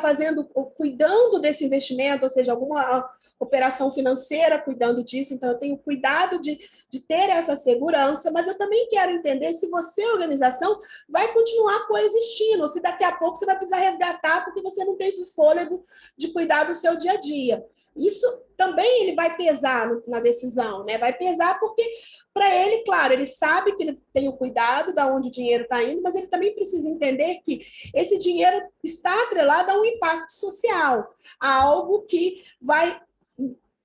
S3: cuidando desse investimento, ou seja, alguma operação financeira cuidando disso, então eu tenho cuidado de ter essa segurança, mas eu também quero entender se você, organização, vai continuar coexistindo, ou se daqui a pouco você vai precisar resgatar porque você não teve fôlego de cuidar do seu dia a dia. Isso também ele vai pesar na decisão, né? Vai pesar porque, para ele, claro, ele sabe que ele tem o cuidado de onde o dinheiro está indo, mas ele também precisa entender que esse dinheiro está atrelado a um impacto social, a algo que vai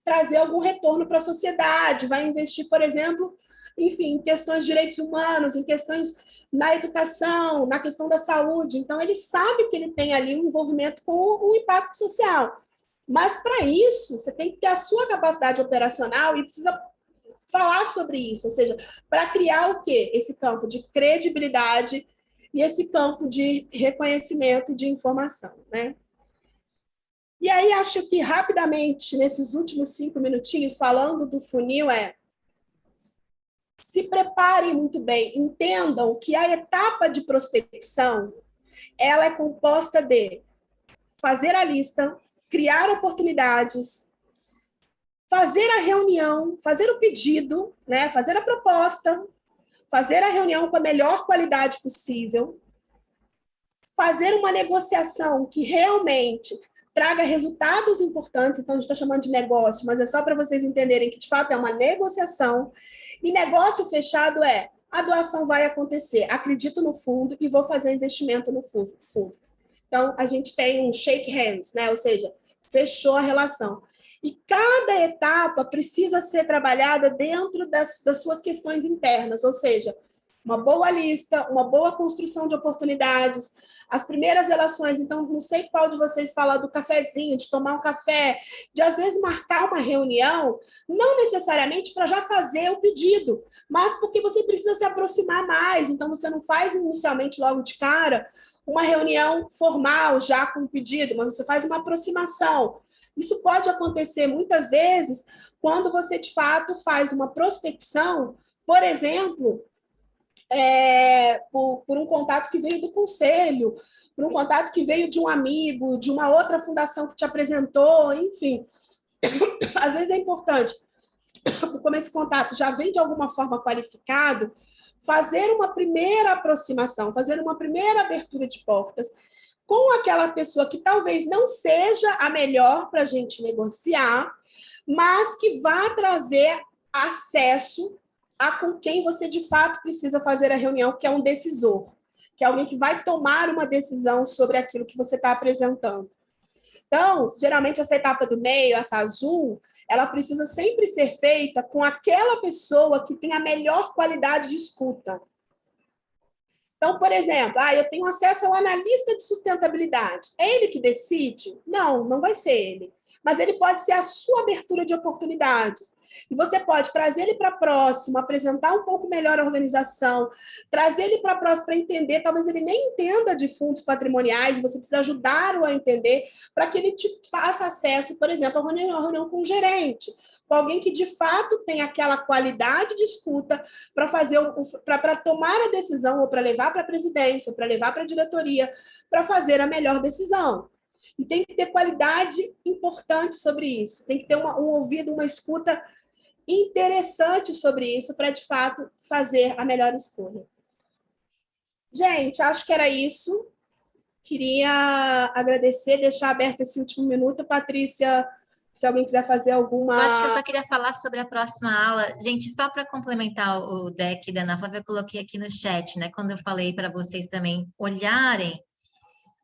S3: trazer algum retorno para a sociedade, vai investir, por exemplo, enfim, em questões de direitos humanos, em questões na educação, na questão da saúde. Então, ele sabe que ele tem ali um envolvimento com o impacto social. Mas, para isso, você tem que ter a sua capacidade operacional e precisa falar sobre isso, ou seja, para criar o quê? Esse campo de credibilidade e esse campo de reconhecimento de informação, né? E aí, acho que, rapidamente, nesses últimos 5 minutinhos, falando do funil, se preparem muito bem, entendam que a etapa de prospecção, ela é composta de fazer a lista, criar oportunidades, fazer a reunião, fazer o pedido, né? Fazer a proposta, fazer a reunião com a melhor qualidade possível, fazer uma negociação que realmente traga resultados importantes, então a gente está chamando de negócio, mas é só para vocês entenderem que, de fato, é uma negociação, e negócio fechado a doação vai acontecer. Acredito no fundo e vou fazer investimento no fundo. Então, a gente tem um shake hands, né? Ou seja, fechou a relação. E cada etapa precisa ser trabalhada dentro das suas questões internas, ou seja, uma boa lista, uma boa construção de oportunidades, as primeiras relações. Então, não sei qual de vocês fala do cafezinho, de tomar um café, de às vezes marcar uma reunião, não necessariamente para já fazer o pedido, mas porque você precisa se aproximar mais. Então, você não faz inicialmente logo de cara uma reunião formal já com o pedido, mas você faz uma aproximação. Isso pode acontecer muitas vezes quando você, de fato, faz uma prospecção, por exemplo, por um contato que veio do conselho, por um contato que veio de um amigo, de uma outra fundação que te apresentou, enfim. Às vezes é importante, como esse contato já vem de alguma forma qualificado, fazer uma primeira aproximação, fazer uma primeira abertura de portas com aquela pessoa que talvez não seja a melhor para a gente negociar, mas que vá trazer acesso a com quem você de fato precisa fazer a reunião, que é um decisor, que é alguém que vai tomar uma decisão sobre aquilo que você está apresentando. Então, geralmente essa etapa do meio, essa azul, ela precisa sempre ser feita com aquela pessoa que tem a melhor qualidade de escuta. Então, por exemplo, eu tenho acesso ao analista de sustentabilidade. É ele que decide? Não, não vai ser ele. Mas ele pode ser a sua abertura de oportunidades. E você pode trazer ele para próximo, apresentar um pouco melhor a organização, trazer ele para próximo para entender, talvez ele nem entenda de fundos patrimoniais, você precisa ajudá-lo a entender, para que ele te faça acesso, por exemplo, a uma reunião com um gerente, com alguém que de fato tem aquela qualidade de escuta para tomar a decisão, ou para levar para a presidência, ou para levar para a diretoria, para fazer a melhor decisão. E tem que ter qualidade importante sobre isso, tem que ter um ouvido, uma escuta interessante sobre isso, para de fato fazer a melhor escolha. Gente, acho que era isso. Queria agradecer, deixar aberto esse último minuto. Patrícia, se alguém quiser fazer alguma...
S2: Eu acho que eu só queria falar sobre a próxima aula. Gente, só para complementar o deck da Ana Flávia, eu coloquei aqui no chat, né? Quando eu falei para vocês também olharem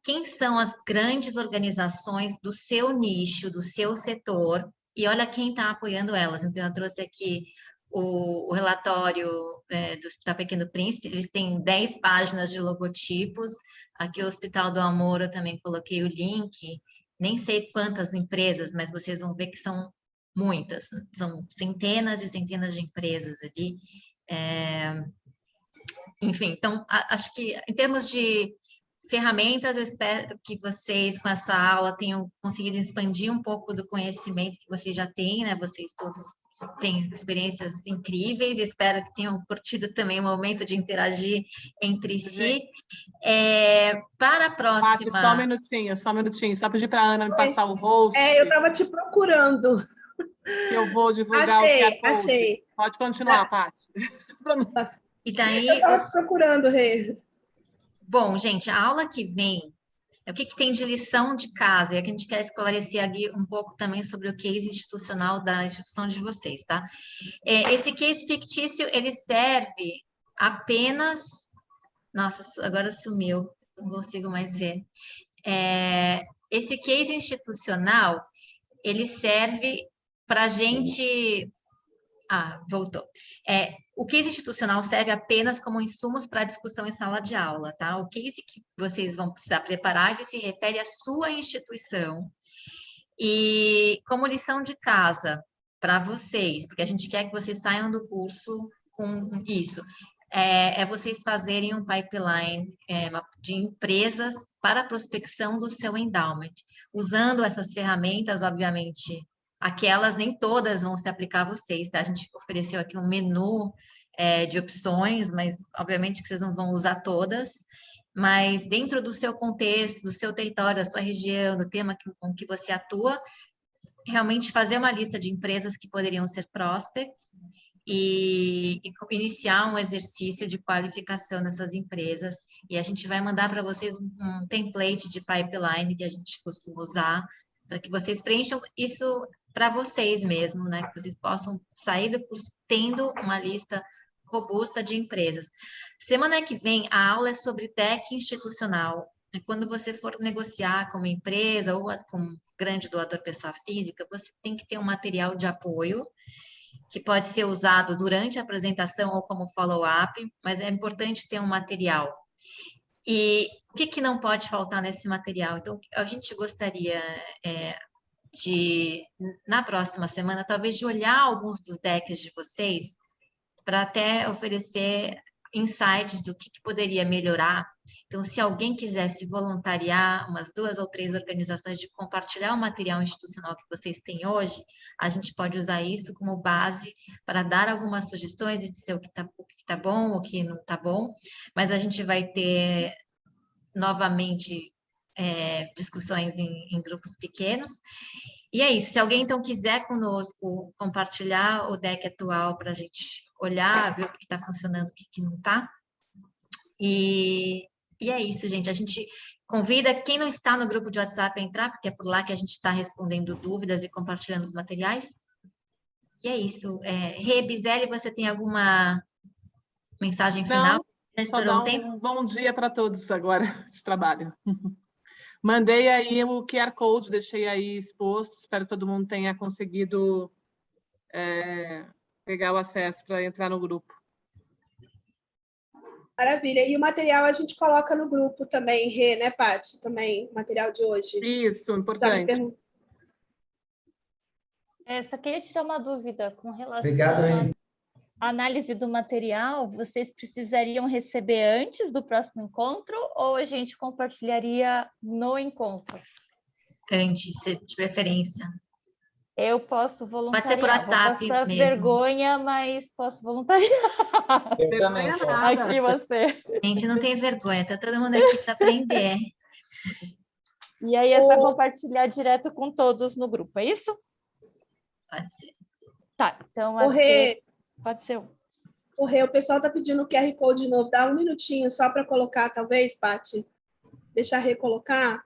S2: quem são as grandes organizações do seu nicho, do seu setor, e olha quem está apoiando elas. Então, eu trouxe aqui o relatório do Hospital Pequeno Príncipe, eles têm 10 páginas de logotipos. Aqui o Hospital do Amor, eu também coloquei o link. Nem sei quantas empresas, mas vocês vão ver que são muitas. São centenas e centenas de empresas ali. Enfim, então, acho que em termos de ferramentas, eu espero que vocês, com essa aula, tenham conseguido expandir um pouco do conhecimento que vocês já têm, né? Vocês todos têm experiências incríveis, espero que tenham curtido também o momento de interagir entre si. Para a próxima...
S18: Só um minutinho, só pedir para a Ana me passar o host.
S3: Eu estava te procurando.
S18: Que eu vou divulgar o QR Code.
S3: Achei.
S18: Pode continuar, Paty.
S2: E daí...
S3: Eu estava procurando, Rê.
S2: Bom, gente, a aula que vem, o que tem de lição de casa? E aqui a gente quer esclarecer aqui um pouco também sobre o case institucional da instituição de vocês, tá? Esse case fictício, ele serve apenas... Nossa, agora sumiu, não consigo mais ver. Esse case institucional, ele serve para a gente... voltou. O case institucional serve apenas como insumos para discussão em sala de aula, tá? O case que vocês vão precisar preparar, ele se refere à sua instituição. E como lição de casa para vocês, porque a gente quer que vocês saiam do curso com isso, vocês fazerem um pipeline de empresas para a prospecção do seu endowment, usando essas ferramentas, obviamente. Aquelas, nem todas vão se aplicar a vocês, tá? A gente ofereceu aqui um menu de opções, mas obviamente que vocês não vão usar todas, mas dentro do seu contexto, do seu território, da sua região, do tema com que você atua, realmente fazer uma lista de empresas que poderiam ser prospects e iniciar um exercício de qualificação dessas empresas, e a gente vai mandar para vocês um template de pipeline que a gente costuma usar, para que vocês preencham isso para vocês mesmo, né? Que vocês possam sair do curso tendo uma lista robusta de empresas. Semana que vem, a aula é sobre DEC institucional. Quando você for negociar com uma empresa ou com um grande doador pessoa física, você tem que ter um material de apoio que pode ser usado durante a apresentação ou como follow-up, mas é importante ter um material. E o que não pode faltar nesse material? Então, a gente gostaria na próxima semana, talvez de olhar alguns dos decks de vocês para até oferecer insights do que poderia melhorar. Então, se alguém quiser se voluntariar, umas 2 ou 3 organizações, de compartilhar o material institucional que vocês têm hoje, a gente pode usar isso como base para dar algumas sugestões e dizer o que tá bom, o que não está bom, mas a gente vai ter novamente discussões em grupos pequenos. E é isso, se alguém então quiser conosco compartilhar o deck atual para a gente olhar, ver o que está funcionando, o que não está. E é isso, gente. A gente convida quem não está no grupo de WhatsApp a entrar, porque é por lá que a gente está respondendo dúvidas e compartilhando os materiais. E é isso. Rê, Bizelli, você tem alguma mensagem final?
S18: Não, só dar um bom dia para todos agora de trabalho. Mandei aí o QR Code, deixei aí exposto, espero que todo mundo tenha conseguido pegar o acesso para entrar no grupo.
S3: Maravilha. E o material a gente coloca no grupo também, Rê, né, Paty? Também, o material de hoje.
S18: Isso, importante.
S1: Só queria tirar uma dúvida com relação
S19: Obrigado,
S1: à análise do material. Vocês precisariam receber antes do próximo encontro ou a gente compartilharia no encontro?
S2: Antes, de preferência.
S1: Eu posso voluntariar.
S2: Pode ser por WhatsApp
S1: Vou
S2: mesmo.
S1: Vergonha, mas posso voluntariar.
S9: Eu também.
S1: Aqui você.
S2: Gente, não tem vergonha, tá todo mundo aqui para aprender.
S1: E aí é para compartilhar direto com todos no grupo, é isso?
S2: Pode ser.
S1: Tá, então pode ser um.
S3: O Rê, o pessoal está pedindo o QR Code de novo. Dá um minutinho só para colocar, talvez, Paty? Deixa a Rê colocar.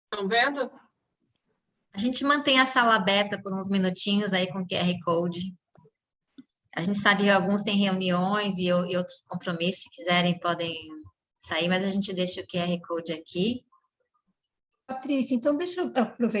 S18: Estão vendo?
S2: A gente mantém a sala aberta por uns minutinhos aí com QR Code. A gente sabe que alguns têm reuniões e outros compromissos, se quiserem, podem sair, mas a gente deixa o QR Code aqui.
S6: Patrícia, então deixa eu aproveitar